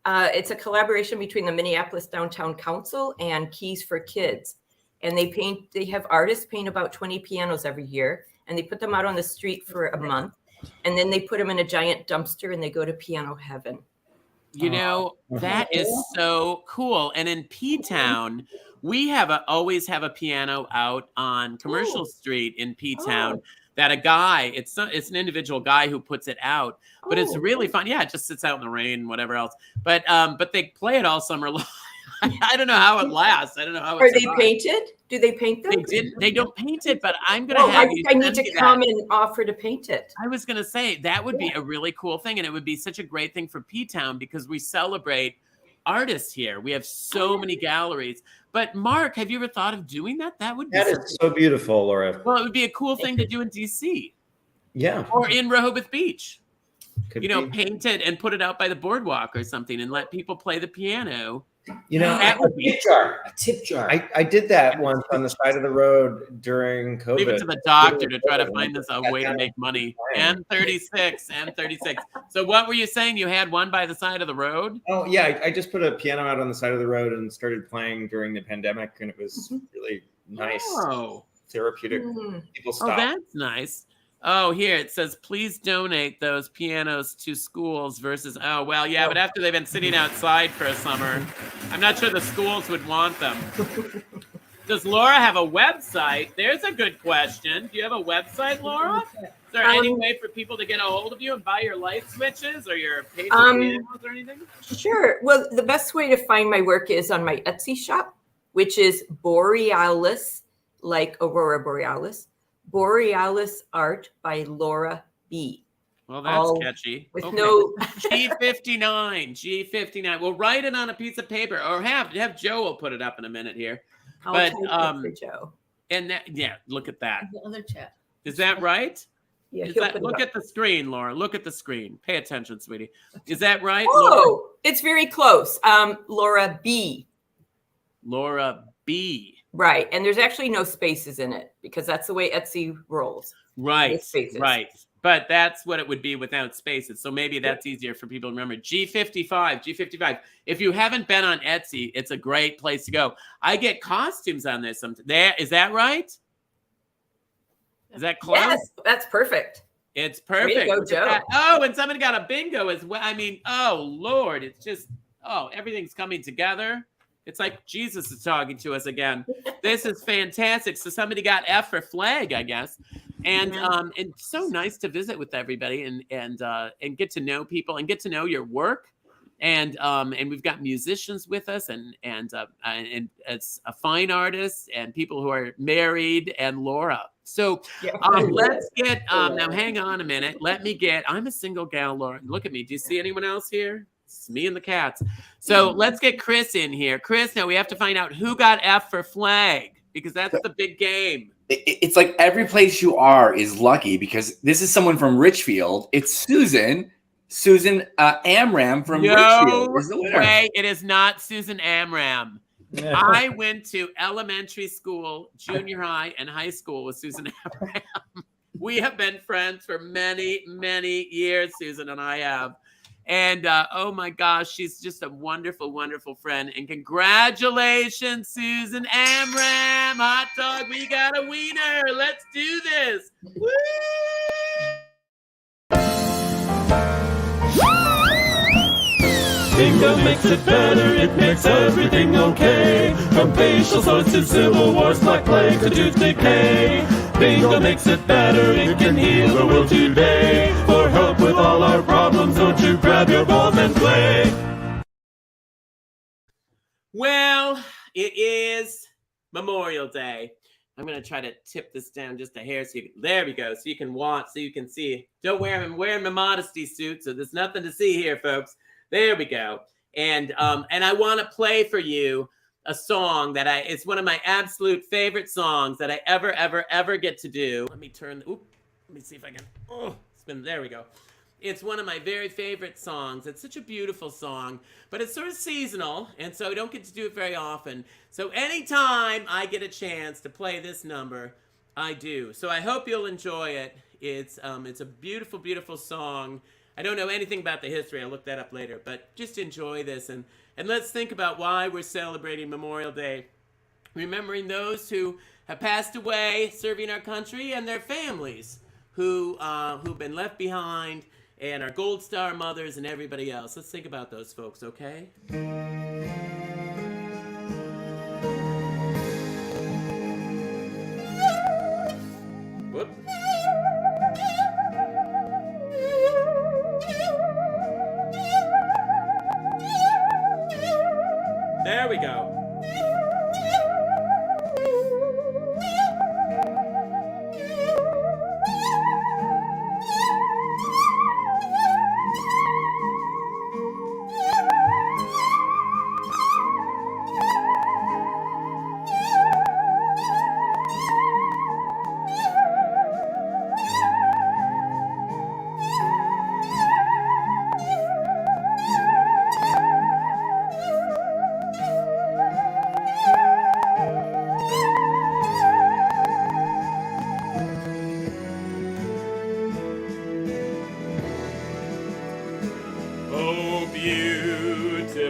Speaker 11: It's a collaboration between the Minneapolis Downtown Council and Keys for Kids. And they have artists paint about 20 pianos every year, and they put them out on the street for a month. And then they put them in a giant dumpster and they go to piano heaven.
Speaker 2: You know, that is so cool. And in P-Town, we always have a piano out on Commercial Street in P-Town that a guy, it's an individual guy who puts it out, but it's really fun. Yeah, it just sits out in the rain and whatever else. But they play it all summer long. I don't know how it lasts. I don't know how it
Speaker 11: Are they painted? Do they paint them?
Speaker 2: They don't paint it, but I'm going to have you.
Speaker 11: I need to come and offer to paint it.
Speaker 2: I was going to say that would be a really cool thing. And it would be such a great thing for P-Town because we celebrate artists here. We have so many galleries. But Mark, have you ever thought of doing that? That
Speaker 10: is so beautiful, Laura.
Speaker 2: Well, it would be a cool thing to do in DC.
Speaker 10: Yeah.
Speaker 2: Or in Rehoboth Beach. Paint it and put it out by the boardwalk or something and let people play the piano.
Speaker 10: You know,
Speaker 2: that would be
Speaker 10: a tip jar. I did that once on the side of the road during COVID.
Speaker 2: Leave it to the doctor to try to find us a way to make money. N36. So what were you saying? You had one by the side of the road?
Speaker 10: Oh, yeah. I just put a piano out on the side of the road and started playing during the pandemic, and it was really nice.
Speaker 2: Oh.
Speaker 10: Therapeutic. People stopped.
Speaker 2: Oh, that's nice. Oh, here it says, please donate those pianos to schools versus, oh, well, yeah, but after they've been sitting outside for a summer, I'm not sure the schools would want them. Does Laura have a website? There's a good question. Do you have a website, Laura? Is there any way for people to get a hold of you and buy your light switches or your paper pianos or anything?
Speaker 11: Sure. Well, the best way to find my work is on my Etsy shop, which is Borealis, like Aurora Borealis. Borealis Art by Laura B.
Speaker 2: Well, that's catchy.
Speaker 11: With no
Speaker 2: G59. We'll write it on a piece of paper, or have Joe will put it up in a minute here.
Speaker 11: I'll type it for Joe.
Speaker 2: And look at that.
Speaker 6: The other chat.
Speaker 2: Is that right?
Speaker 11: Yeah.
Speaker 2: Look at the screen, Laura. Look at the screen. Pay attention, sweetie. Is that right?
Speaker 11: Oh,
Speaker 2: Laura?
Speaker 11: It's very close. Laura B.
Speaker 2: Laura B.
Speaker 11: Right. And there's actually no spaces in it because that's the way Etsy rolls.
Speaker 2: Right. Right. But that's what it would be without spaces. So maybe that's easier for people to remember. G55. If you haven't been on Etsy, it's a great place to go. I get costumes on there sometimes. Is that right? Is that close?
Speaker 11: Yes, that's perfect.
Speaker 2: It's perfect.
Speaker 11: Way to go, Joe.
Speaker 2: Oh, and somebody got a bingo as well. I mean, oh, Lord. It's just, everything's coming together. It's like Jesus is talking to us again. This is fantastic. So somebody got F for flag, I guess. And it's so nice to visit with everybody and get to know people and get to know your work And we've got musicians with us, and it's a fine artist and people who are married, and Laura. So let's get now. Hang on a minute. I'm a single gal, Laura. Look at me. Do you see anyone else here? It's me and the cats. So let's get Chris in here. Chris, now we have to find out who got F for flag, because that's the big game.
Speaker 8: It's like every place you are is lucky, because this is someone from Richfield. It's Susan Amram from Richfield is the winner.
Speaker 2: Way, it is not Susan Amram. I went to elementary school, junior high, and high school with Susan Amram. We have been friends for many, many years, Susan and I have. And oh my gosh, she's just a wonderful, wonderful friend. And congratulations, Susan Amram. Hot dog, we got a wiener. Let's do this. Woo!
Speaker 9: Bingo makes it better, it makes everything okay. From facial sores to civil wars, black plague to tooth decay. Bingo makes it better, it can heal the world today. For help with all our problems, don't you grab your balls and play.
Speaker 2: Well, it is Memorial Day. I'm going to try to tip this down just a hair. There we go. So you can watch, so you can see. Don't wear them. I'm wearing my modesty suit, so there's nothing to see here, folks. There we go. And I want to play for you a song that it's one of my absolute favorite songs that I ever get to do. Let me see if I can, there we go. It's one of my very favorite songs. It's such a beautiful song, but it's sort of seasonal, and so I don't get to do it very often. So anytime I get a chance to play this number, I do. So I hope you'll enjoy it. It's a beautiful, beautiful song. I don't know anything about the history. I'll look that up later, but just enjoy this, and let's think about why we're celebrating Memorial Day, remembering those who have passed away serving our country and their families who've been left behind, and our Gold Star mothers and everybody else. Let's think about those folks, okay? Whoop. There we go. Oh, beautiful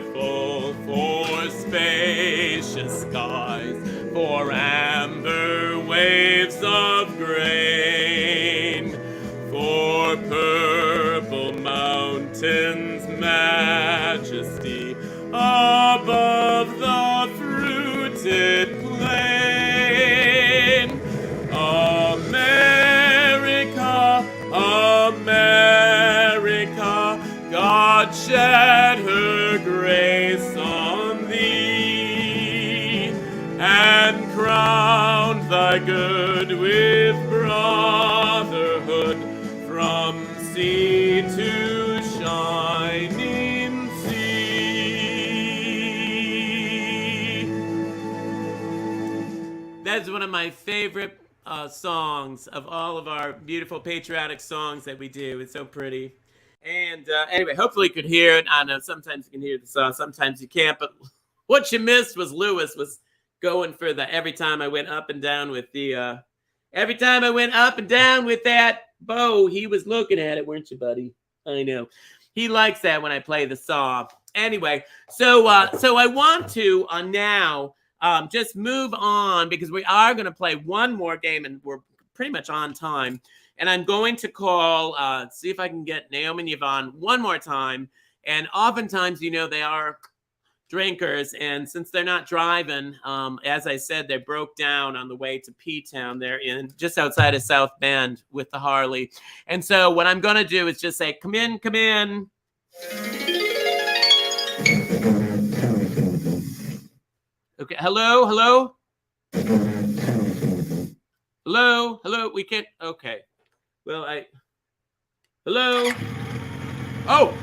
Speaker 2: for spacious skies, for amber waves of grain, for purple mountains' majesty above the fruited plain. America, America, God shed her grace on thee, and crowned thy good with brotherhood from sea to shining sea. That's one of my favorite songs of all of our beautiful patriotic songs that we do. It's so pretty. And anyway, hopefully you could hear it. I know sometimes you can hear the song, sometimes you can't. But what you missed was Lewis was going for the every time I went up and down with the every time I went up and down with that bow, he was looking at it, weren't you, buddy? I know. He likes that when I play the song. Anyway, so I want to now just move on, because we are going to play one more game, and we're pretty much on time. And I'm going to call, see if I can get Naomi and Yvonne one more time. And oftentimes, you know, they are drinkers. And since they're not driving, as I said, they broke down on the way to P-Town. They're just outside of South Bend with the Harley. And so what I'm going to do is just say, come in, come in. Okay. Hello. Hello. Hello. Hello. We can't. Okay. Well, Hello. Oh.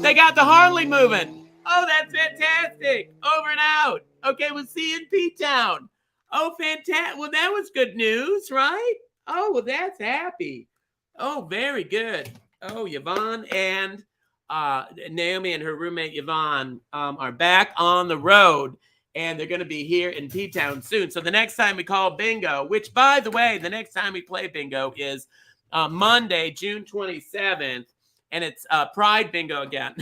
Speaker 2: They got the Harley moving. Oh, that's fantastic. Over and out. Okay, we'll see you in P-Town. Oh, fantastic. Well, that was good news, right? Oh, well, that's happy. Oh, very good. Oh, Yvonne and Naomi and her roommate Yvonne are back on the road, and they're going to be here in P-Town soon. So the next time we call bingo, which, by the way, the next time we play bingo is Monday, June 27th. And it's Pride Bingo again.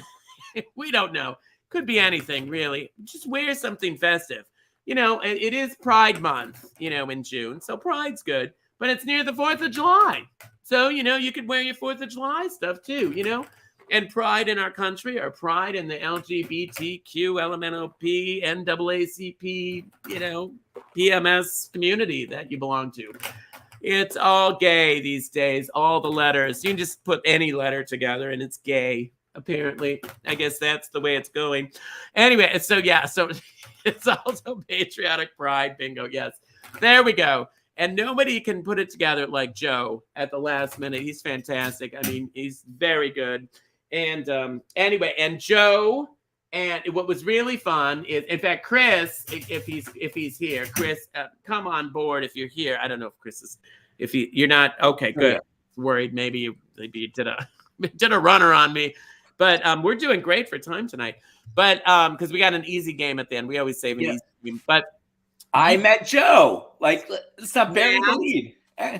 Speaker 2: We don't know. Could be anything, really. Just wear something festive. You know, it is Pride Month, you know, in June. So Pride's good. But it's near the 4th of July. So, you know, you could wear your 4th of July stuff, too, you know. And pride in our country, or pride in the LGBTQ, LMNOP, NAACP, you know, PMS community that you belong to. It's all gay these days, all the letters. You can just put any letter together and it's gay, apparently. I guess that's the way it's going. Anyway, so yeah, so it's also patriotic pride bingo. Yes, there we go. And nobody can put it together like Joe at the last minute. He's fantastic. I mean, he's very good. And anyway, and Joe, and what was really fun is, in fact, Chris, if he's here, Chris, come on board if you're here. I don't know if Chris is, you're not, okay, good.
Speaker 8: Yeah.
Speaker 2: Worried maybe you did a runner on me, but we're doing great for time tonight. But because we got an easy game at the end, we always save an easy game. But
Speaker 8: I met Joe. Like, stop burying the lead.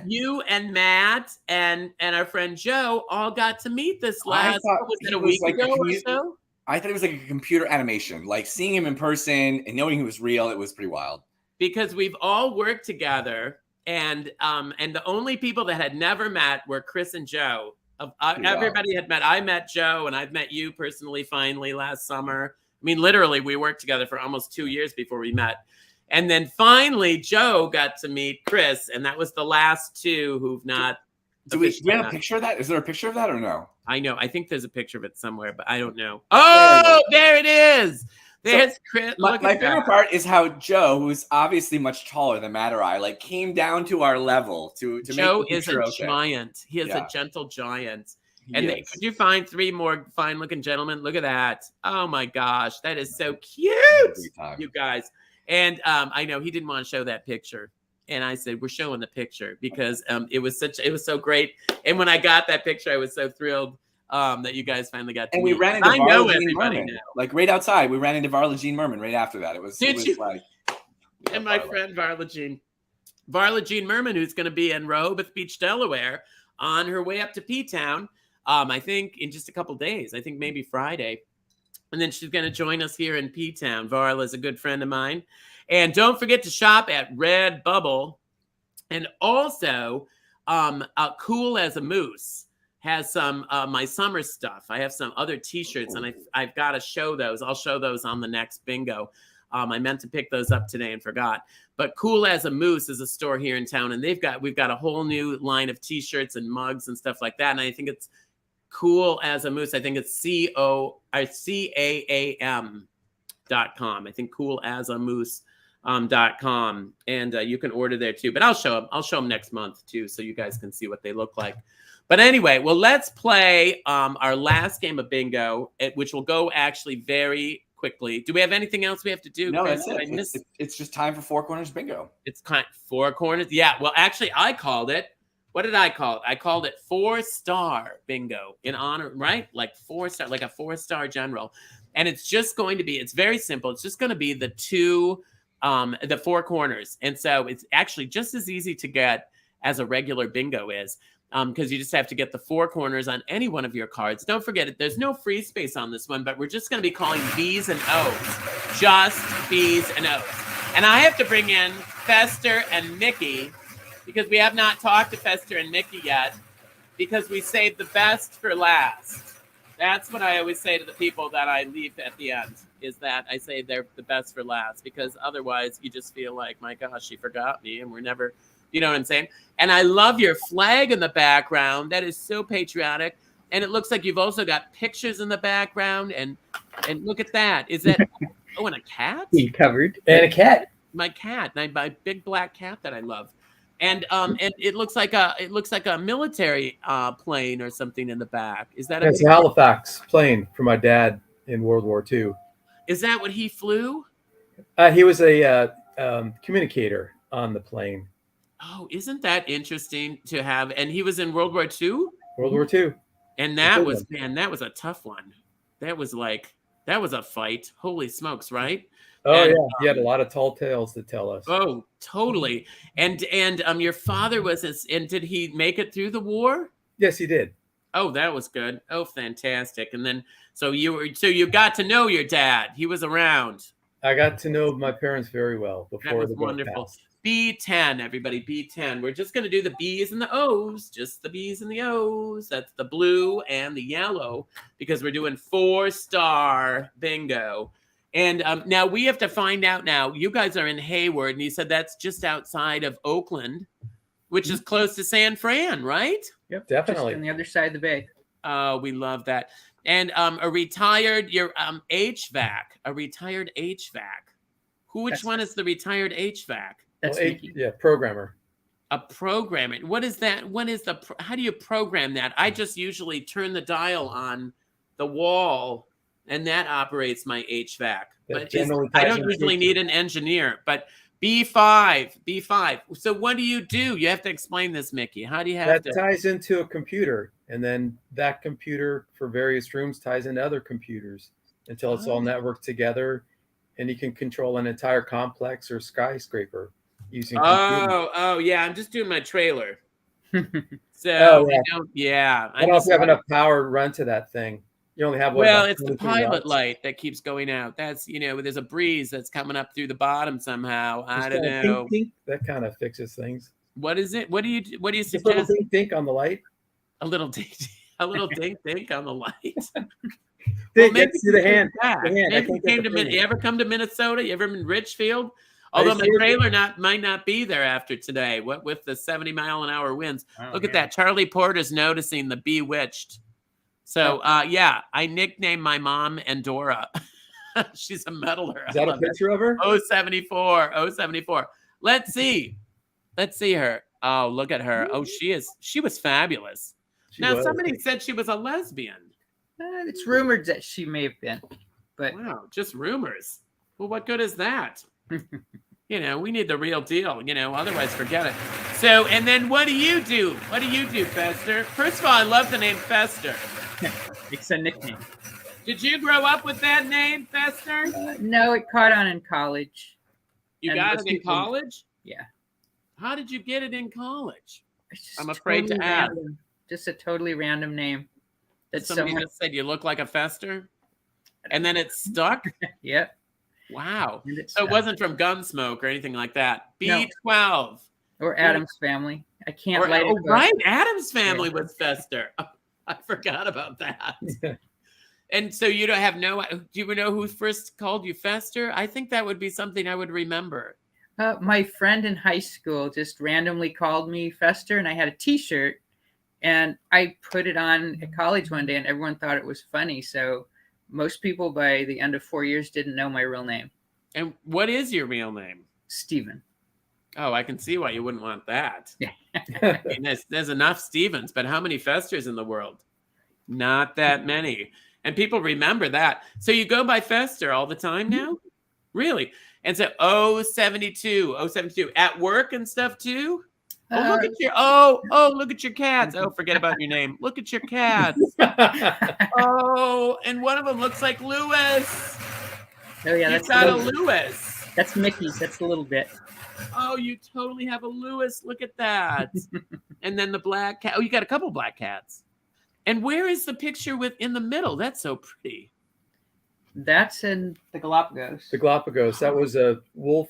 Speaker 2: You and Matt and our friend Joe all got to meet this last. Was it a week ago or so?
Speaker 8: I thought it was like a computer animation, like seeing him in person and knowing he was real. It was pretty wild.
Speaker 2: Because we've all worked together, and the only people that had never met were Chris and Joe. Everybody had met. I met Joe, and I've met you personally finally last summer. I mean, literally, we worked together for almost 2 years before we met. And then finally, Joe got to meet Chris, and that was the last two who've not.
Speaker 8: Do we have a picture of that? Is there a picture of that or no?
Speaker 2: I know. I think there's a picture of it somewhere, but I don't know. Oh, there it is. There's Chris.
Speaker 8: My favorite part is how Joe, who's obviously much taller than Matt or I, like came down to our level to
Speaker 2: Joe
Speaker 8: make the
Speaker 2: is a
Speaker 8: picture
Speaker 2: giant. He is a gentle giant. And could you find 3 more fine-looking gentlemen? Look at that. Oh, my gosh. That is so cute, you guys. And I know he didn't want to show that picture. And I said, we're showing the picture because it was so great. And when I got that picture, I was so thrilled that you guys finally got to meet.
Speaker 8: We ran into Varla Jean Merman. Like right outside, we ran into Varla Jean Merman right after that. It was like.
Speaker 2: And my friend Varla Jean Merman, who's going to be in Rehoboth Beach, Delaware, on her way up to P-Town, I think in just a couple days. I think maybe Friday. And then she's going to join us here in P-Town. Varla is a good friend of mine. And don't forget to shop at Redbubble. And also, Cool as a Moose has some my summer stuff. I have some other T-shirts, and I've got to show those. I'll show those on the next bingo. I meant to pick those up today and forgot. But Cool as a Moose is a store here in town, and we've got a whole new line of T-shirts and mugs and stuff like that. And I think it's Cool as a Moose. I think it's CAAM.com. I think coolasamoose.com, and you can order there too. But I'll show them next month too, so you guys can see what they look like. But anyway, well, let's play our last game of bingo, which will go actually very quickly. Do we have anything else we have to do?
Speaker 8: No, that's it. It's just time for Four Corners bingo.
Speaker 2: It's kind of Four Corners. Yeah. Well, actually, I called it. What did I call it? I called it 4-star bingo in honor, right? Like 4-star, like a 4-star general. And it's just going to be, it's very simple. It's just going to be the Four Corners. And so it's actually just as easy to get as a regular bingo is, because you just have to get the 4 corners on any one of your cards. Don't forget it. There's no free space on this one, but we're just going to be calling B's and O's. Just B's and O's. And I have to bring in Fester and Mickey, because we have not talked to Fester and Mickey yet, because we saved the best for last. That's what I always say to the people that I leave at the end, is that I say they're the best for last, because otherwise you just feel like, my gosh, she forgot me, and we're never, you know what I'm saying? And I love your flag in the background. That is so patriotic. And it looks like you've also got pictures in the background. And look at that. Is that and a cat?
Speaker 3: He covered.
Speaker 7: And a cat.
Speaker 2: My cat, my big black cat that I love. And it looks like a military plane or something in the back. Is that
Speaker 12: It's a Halifax plane for my dad in World War II.
Speaker 2: Is that what he flew?
Speaker 12: He was a communicator on the plane.
Speaker 2: Oh, isn't that interesting to have? And he was in World War II?
Speaker 12: World War II.
Speaker 2: And that was a tough one. That was a fight. Holy smokes, right?
Speaker 12: Oh,
Speaker 2: and,
Speaker 12: yeah. He had a lot of tall tales to tell us.
Speaker 2: Oh, totally. And your father and did he make it through the war?
Speaker 12: Yes, he did.
Speaker 2: Oh, that was good. Oh, fantastic. And then so you got to know your dad. He was around.
Speaker 12: I got to know my parents very well before
Speaker 2: that was wonderful.
Speaker 12: Passed.
Speaker 2: B10, everybody, B10. We're just going to do the B's and the O's, just the B's and the O's. That's the blue and the yellow because we're doing 4-star bingo. And now we have to find out now, you guys are in Hayward, and you said that's just outside of Oakland, which is close to San Fran, right?
Speaker 3: Yep,
Speaker 12: definitely.
Speaker 3: Just on the other side of the bay.
Speaker 2: Oh, we love that. And a retired HVAC. Which one is the retired HVAC?
Speaker 3: That's Mickey.
Speaker 12: Yeah, programmer.
Speaker 2: A programmer. What is that? How do you program that? I just usually turn the dial on the wall and that operates my HVAC. But I don't usually need an engineer. But B5. So what do? You have to explain this, Mickey. How do you have
Speaker 12: that ties into a computer, and then that computer for various rooms ties into other computers until it's all networked together, and you can control an entire complex or skyscraper using computers.
Speaker 2: Oh, yeah. I'm just doing my trailer. So
Speaker 12: I don't have enough power to run to that thing. You only have
Speaker 2: it's the pilot light that keeps going out. That's there's a breeze that's coming up through the bottom somehow. I don't know.
Speaker 12: Dink. That kind of fixes things.
Speaker 2: What is it? What do you suggest?
Speaker 12: A little dink on the light.
Speaker 2: A little dink on the light.
Speaker 12: Maybe see the hand.
Speaker 2: You ever come to Minnesota? You ever been in Richfield? Although my trailer might not be there after today. What with the 70-mile-an-hour winds? Look at that. Charlie Porter's noticing the Bewitched. So I nicknamed my mom Endora. She's a meddler.
Speaker 12: Is that a picture of her?
Speaker 2: 074. Let's see her. Oh, look at her. Oh, she was fabulous. Somebody said she was a lesbian.
Speaker 3: It's rumored that she may have been, but
Speaker 2: wow, just rumors. Well, what good is that? We need the real deal, otherwise forget it. So, and then what do you do? Fester? First of all, I love the name Fester.
Speaker 3: It's a nickname.
Speaker 2: Did you grow up with that name, Fester?
Speaker 3: No, it caught on in college.
Speaker 2: You got it in college?
Speaker 3: Yeah.
Speaker 2: How did you get it in college? I'm afraid to ask.
Speaker 3: Just a totally random name.
Speaker 2: That somebody just said you look like a Fester, and then it stuck.
Speaker 3: Yep.
Speaker 2: Wow. So it wasn't from Gunsmoke or anything like that. B12
Speaker 3: no. Or Adam's Family. I can't light it.
Speaker 2: Oh, right. Adam's Family was Fester. Oh, I forgot about that. And so you don't have do you know who first called you Fester? I think that would be something I would remember.
Speaker 3: My friend in high school just randomly called me Fester, and I had a T-shirt, and I put it on at college one day, and everyone thought it was funny. So most people by the end of 4 years didn't know my real name.
Speaker 2: And what is your real name?
Speaker 3: Steven.
Speaker 2: Oh, I can see why you wouldn't want that. I mean, there's enough Stevens, but how many Festers in the world? Not that many. And people remember that. So you go by Fester all the time now? Really? And so 072 at work and stuff too? Look at your cats. Oh, forget about your name. Look at your cats. And one of them looks like Lewis.
Speaker 3: Oh yeah,
Speaker 2: that's got a Lewis.
Speaker 3: That's Mickey's. That's a little bit.
Speaker 2: Oh, you totally have a Lewis. Look at that. And then the black cat. Oh, you got a couple black cats. And where is the picture in the middle? That's so pretty.
Speaker 3: That's in the Galapagos.
Speaker 12: The Galapagos. That was a wolf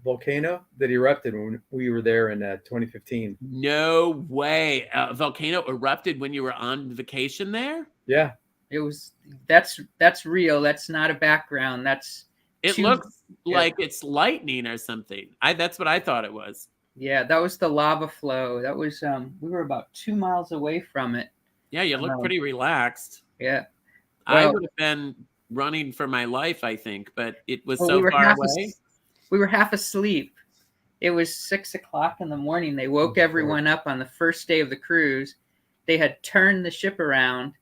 Speaker 12: volcano that erupted when we were there in 2015.
Speaker 2: No way. A volcano erupted when you were on vacation there?
Speaker 12: Yeah.
Speaker 3: It was. That's real. That's not a background.
Speaker 2: It looks like it's lightning or something. That's what I thought it was.
Speaker 3: Yeah, that was the lava flow. That was we were about 2 miles away from it.
Speaker 2: Yeah, you look pretty relaxed.
Speaker 3: Yeah.
Speaker 2: I
Speaker 3: Well-
Speaker 2: would have been running for my life, I think, but it was
Speaker 3: Well,
Speaker 2: so
Speaker 3: we
Speaker 2: far away.
Speaker 3: We were half asleep. It was 6 o'clock in the morning. They woke everyone up on the first day of the cruise. They had turned the ship around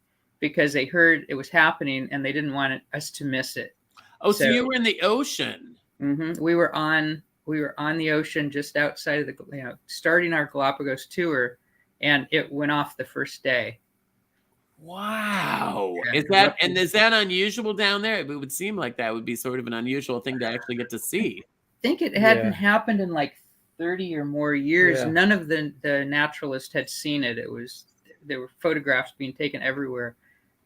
Speaker 3: because they heard it was happening and they didn't want us to miss it.
Speaker 2: Oh, so you were in the ocean.
Speaker 3: We were on the ocean just outside of the, starting our Galapagos tour, and it went off the first day.
Speaker 2: Wow. Is that unusual down there? It would seem like that would be sort of an unusual thing to actually get to see.
Speaker 3: I think it hadn't happened in like 30 or more years.
Speaker 2: Yeah.
Speaker 3: None of the naturalists had seen it. There were photographs being taken everywhere.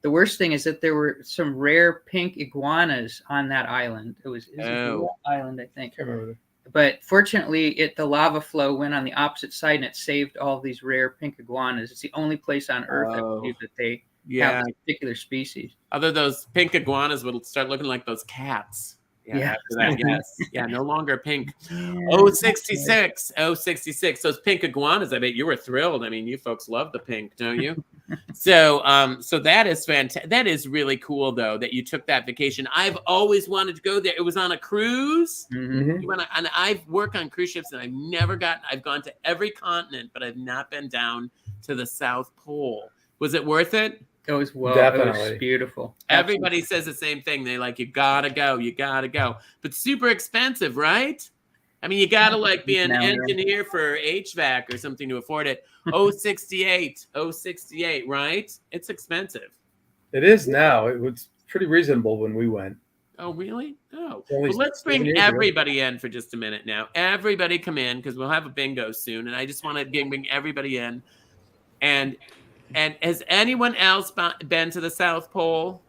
Speaker 3: The worst thing is that there were some rare pink iguanas on that island. It was Iguana Island, I think.
Speaker 12: Can't remember.
Speaker 3: But fortunately, the lava flow went on the opposite side, and it saved all these rare pink iguanas. It's the only place on Earth, I believe, that they have this particular species.
Speaker 2: Other those pink iguanas would start looking like those cats.
Speaker 3: Yeah.
Speaker 2: After that, yes. Yeah, no longer pink. Oh, 66. Oh, 66. Those pink iguanas, I bet you were thrilled. I mean, you folks love the pink, don't you? So that is fantastic. That is really cool, though, that you took that vacation. I've always wanted to go there. It was on a cruise.
Speaker 3: Mm-hmm.
Speaker 2: And I've worked on cruise ships, and I've gone to every continent, but I've not been down to the South Pole. Was it worth it?
Speaker 3: It was
Speaker 12: Definitely.
Speaker 3: It was beautiful.
Speaker 2: Everybody says the same thing. They like, you gotta go, but super expensive, right? I mean, you gotta like be an engineer for HVAC or something to afford it. 68, right? It's expensive.
Speaker 12: It is now. It was pretty reasonable when we went.
Speaker 2: Oh, really? Oh.
Speaker 12: Only
Speaker 2: Well, let's
Speaker 12: 7
Speaker 2: bring
Speaker 12: years ago.
Speaker 2: everybody in for just a minute now. Everybody come in because we'll have a bingo soon, and I just want to bring everybody in. And has anyone else been to the South Pole?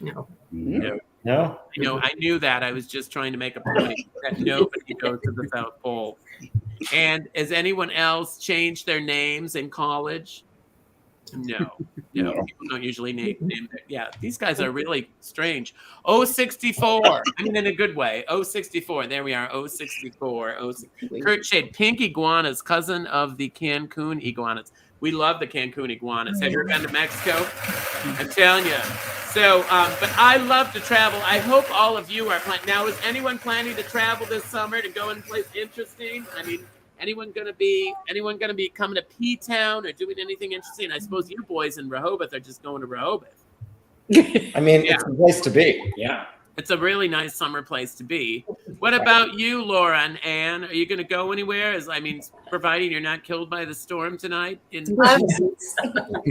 Speaker 11: No.
Speaker 4: No.
Speaker 2: I knew that. I was just trying to make a point that nobody goes to the South Pole. And has anyone else changed their names in college? No. People don't usually name their, yeah, these guys are really strange. 64. I mean, in a good way. 64. There we are. 64. Kurt Shade, pink iguanas, cousin of the Cancun iguanas. We love the Cancun iguanas. Have you ever been to Mexico? I'm telling you. So, but I love to travel. I hope all of you are planning. Now, is anyone planning to travel this summer to go in place interesting? I mean, anyone gonna be coming to P-Town or doing anything interesting? I suppose you boys in Rehoboth are just going to Rehoboth.
Speaker 10: I mean, it's a place to be. Yeah.
Speaker 2: It's a really nice summer place to be. What about you, Laura and Anne? Are you going to go anywhere? Providing you're not killed by the storm tonight?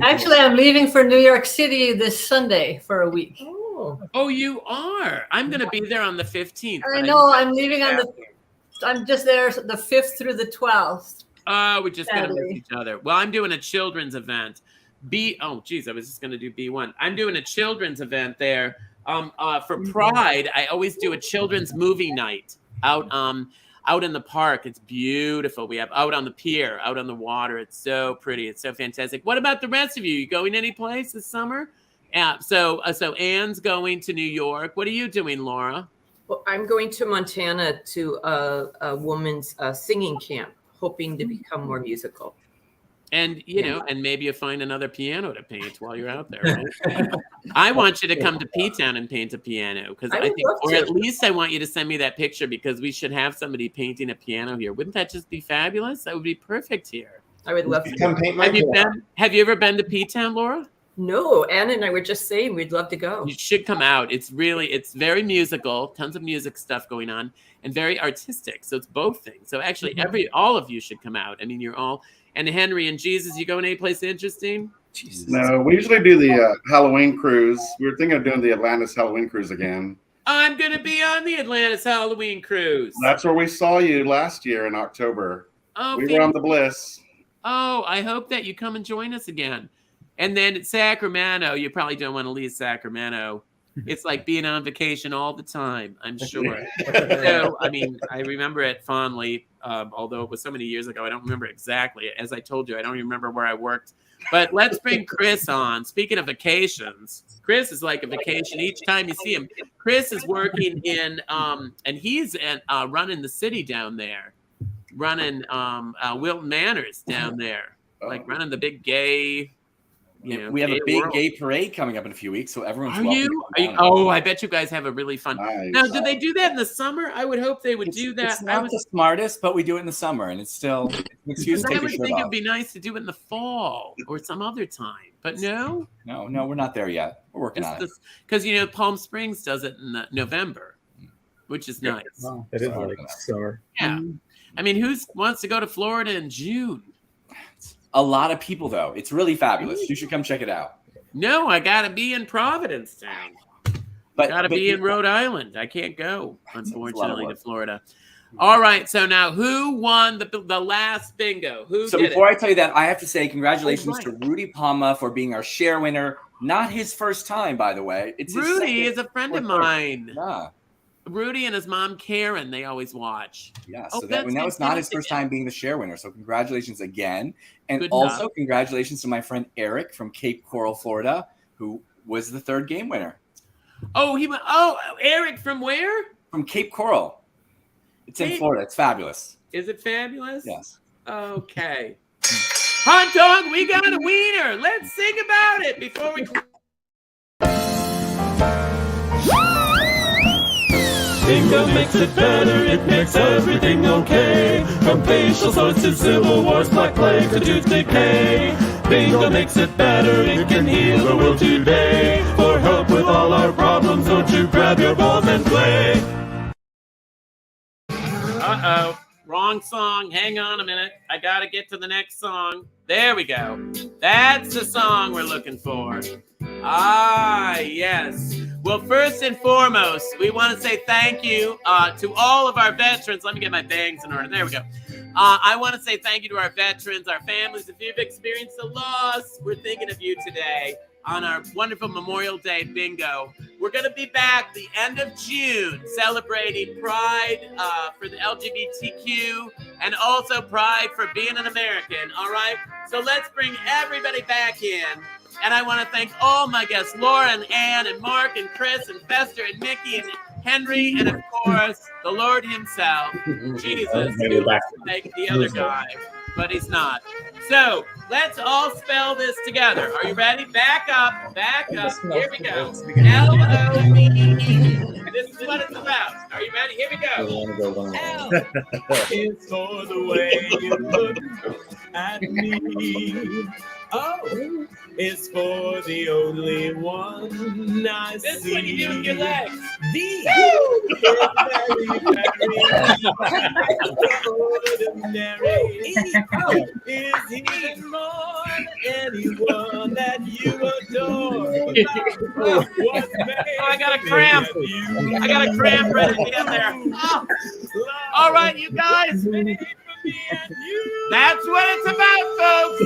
Speaker 6: Actually, I'm leaving for New York City this Sunday for a week.
Speaker 2: Oh, you are? I'm going to be there on the 15th.
Speaker 6: I know. I'm leaving I'm just there the 5th through the 12th.
Speaker 2: Oh, we're just going to miss each other. Well, I'm doing a children's event. I was just going to do B1. I'm doing a children's event there. For Pride, I always do a children's movie night out in the park. It's beautiful. We have out on the pier, out on the water. It's so pretty. It's so fantastic. What about the rest of you? You going any place this summer? Yeah. So Anne's going to New York. What are you doing, Laura?
Speaker 11: Well, I'm going to Montana to a woman's singing camp, hoping to become more musical.
Speaker 2: And, and maybe you find another piano to paint while you're out there, right? I want you to come to P-Town and paint a piano because I think, or at least I want you to send me that picture because we should have somebody painting a piano here. Wouldn't that just be fabulous? That would be perfect here.
Speaker 11: I would love to.
Speaker 10: Come paint my piano.
Speaker 2: Have you ever been to P-Town, Laura?
Speaker 11: No, Anne and I were just saying we'd love to go.
Speaker 2: You should come out. It's very musical, tons of music stuff going on, and very artistic. So it's both things. So actually, all of you should come out. I mean, you're all. And Henry and Jesus, you going any place interesting?
Speaker 5: Jesus. No, we usually do the Halloween cruise. We were thinking of doing the Atlantis Halloween cruise again.
Speaker 2: I'm going to be on the Atlantis Halloween cruise.
Speaker 5: That's where we saw you last year in October.
Speaker 2: Oh,
Speaker 5: we were on the Bliss.
Speaker 2: Oh, I hope that you come and join us again. And then at Sacramento, you probably don't want to leave Sacramento. It's like being on vacation all the time, I'm sure. So, I mean, I remember it fondly, although it was so many years ago. I don't remember exactly. As I told you, I don't even remember where I worked. But let's bring Chris on. Speaking of vacations, Chris is like a vacation each time you see him. Chris is working in, and he's running the city down there, running Wilton Manors down there, like running the big gay
Speaker 8: We have a big
Speaker 2: world.
Speaker 8: gay parade coming up in a few weeks, so everyone's
Speaker 2: Are
Speaker 8: welcome.
Speaker 2: you?
Speaker 8: to come down.
Speaker 2: Oh, I bet you guys have a really fun.
Speaker 5: Nice.
Speaker 2: Now, do they do that in the summer? I would hope they would do that.
Speaker 8: It's not the smartest, but we do it in the summer, and it's still an excuse to
Speaker 2: I
Speaker 8: take
Speaker 2: would
Speaker 8: your shirt
Speaker 2: think
Speaker 8: off.
Speaker 2: it'd be nice to do it in the fall or some other time, but no.
Speaker 8: No, we're not there yet. We're working on it.
Speaker 2: Because Palm Springs does it in November, which is nice.
Speaker 8: Well,
Speaker 12: It is
Speaker 8: so-
Speaker 12: like summer.
Speaker 2: Yeah. I mean, who wants to go to Florida in June?
Speaker 8: A lot of people, though. It's really fabulous. You should come check it out.
Speaker 2: No, I got to be in Providencetown.
Speaker 8: But
Speaker 2: Got to be in Rhode Island. I can't go, unfortunately, to
Speaker 8: work.
Speaker 2: Florida. All right. So now, who won the last bingo? Who
Speaker 8: So
Speaker 2: did
Speaker 8: before
Speaker 2: it?
Speaker 8: I tell you that, I have to say congratulations
Speaker 2: Oh, right.
Speaker 8: to Rudy Palma for being our share winner. Not his first time, by the way. It's his
Speaker 2: Rudy
Speaker 8: second
Speaker 2: is a friend
Speaker 8: or
Speaker 2: of
Speaker 8: third.
Speaker 2: mine.
Speaker 8: Yeah.
Speaker 2: Rudy and his mom Karen, they always watch.
Speaker 8: Yeah,
Speaker 2: Oh,
Speaker 8: so
Speaker 2: that's
Speaker 8: that was not his
Speaker 2: fantastic.
Speaker 8: first time being the share winner. So congratulations again. And
Speaker 2: Good
Speaker 8: also
Speaker 2: job.
Speaker 8: congratulations to my friend Eric from Cape Coral, Florida, who was the third game winner.
Speaker 2: Oh, he went. Oh, Eric from where?
Speaker 8: From Cape Coral. It's in
Speaker 2: Cape-
Speaker 8: Florida. It's fabulous.
Speaker 2: Is it fabulous?
Speaker 8: Yes.
Speaker 2: Okay. Hot dog, we got a wiener. Let's sing about it before we.
Speaker 9: Bingo makes it better, it makes everything okay. From facial sores to civil wars, black plague to tooth decay. Bingo makes it better, it can heal the world today. For help with all our problems, won't you grab your balls and play?
Speaker 2: Uh-oh. Wrong song. Hang on a minute. I got to get to the next song. There we go. That's the song we're looking for. Ah, yes. Well, first and foremost, we want to say thank you to all of our veterans. Let me get my bangs in order. There we go. I want to say thank you to our veterans, our families. If you've experienced a loss, we're thinking of you today on our wonderful Memorial Day bingo. We're going to be back the end of June celebrating Pride for the LGBTQ and also Pride for being an American, all right? So let's bring everybody back in. And I want to thank all my guests, Laura and Ann and Mark and Chris and Fester and Mickey and Henry and, of course, the Lord himself, Jesus, who looks like the other guy, but he's not. So let's all spell this together. Are you ready? Back up, back up. Here we go. L-O-V-E. This is what it's about. Are you ready? Here we go. L
Speaker 9: It's for the way you look at me. Oh, it's for the only one I see.
Speaker 2: This is what you do with your legs.
Speaker 9: Ordinary is even more than anyone that you adore.
Speaker 2: I got a cramp. I got a cramp right at the end there. Oh. All right, you guys. That's what it's about, folks.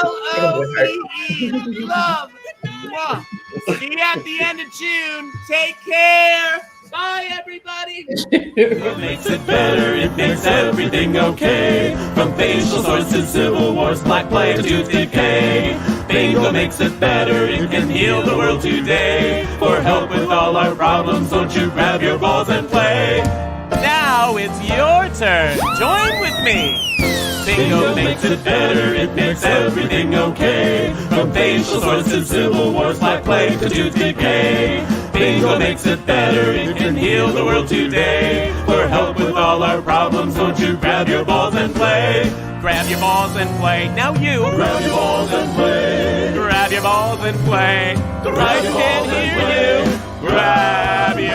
Speaker 2: L-O-V-E. Love. Mwah. See you at the end of June. Take care. Bye, everybody.
Speaker 9: It makes it better, it makes everything okay. From facial sores to civil wars, black plague to tooth decay. Bingo makes it better, it can heal the world today. For help with all our problems, won't you grab your balls and play?
Speaker 2: Now it's your turn. Join with me.
Speaker 9: Bingo makes it better, it makes everything okay. From facial sores to civil wars, black plague to tooth decay. Bingo makes it better, it can heal the world today. For help with all our problems, won't you grab your balls and play?
Speaker 2: Grab your balls and play. Now you.
Speaker 9: Grab your balls and play.
Speaker 2: Grab your balls and play.
Speaker 9: Grab
Speaker 2: I
Speaker 9: your
Speaker 2: can
Speaker 9: balls and
Speaker 2: hear you. Grab your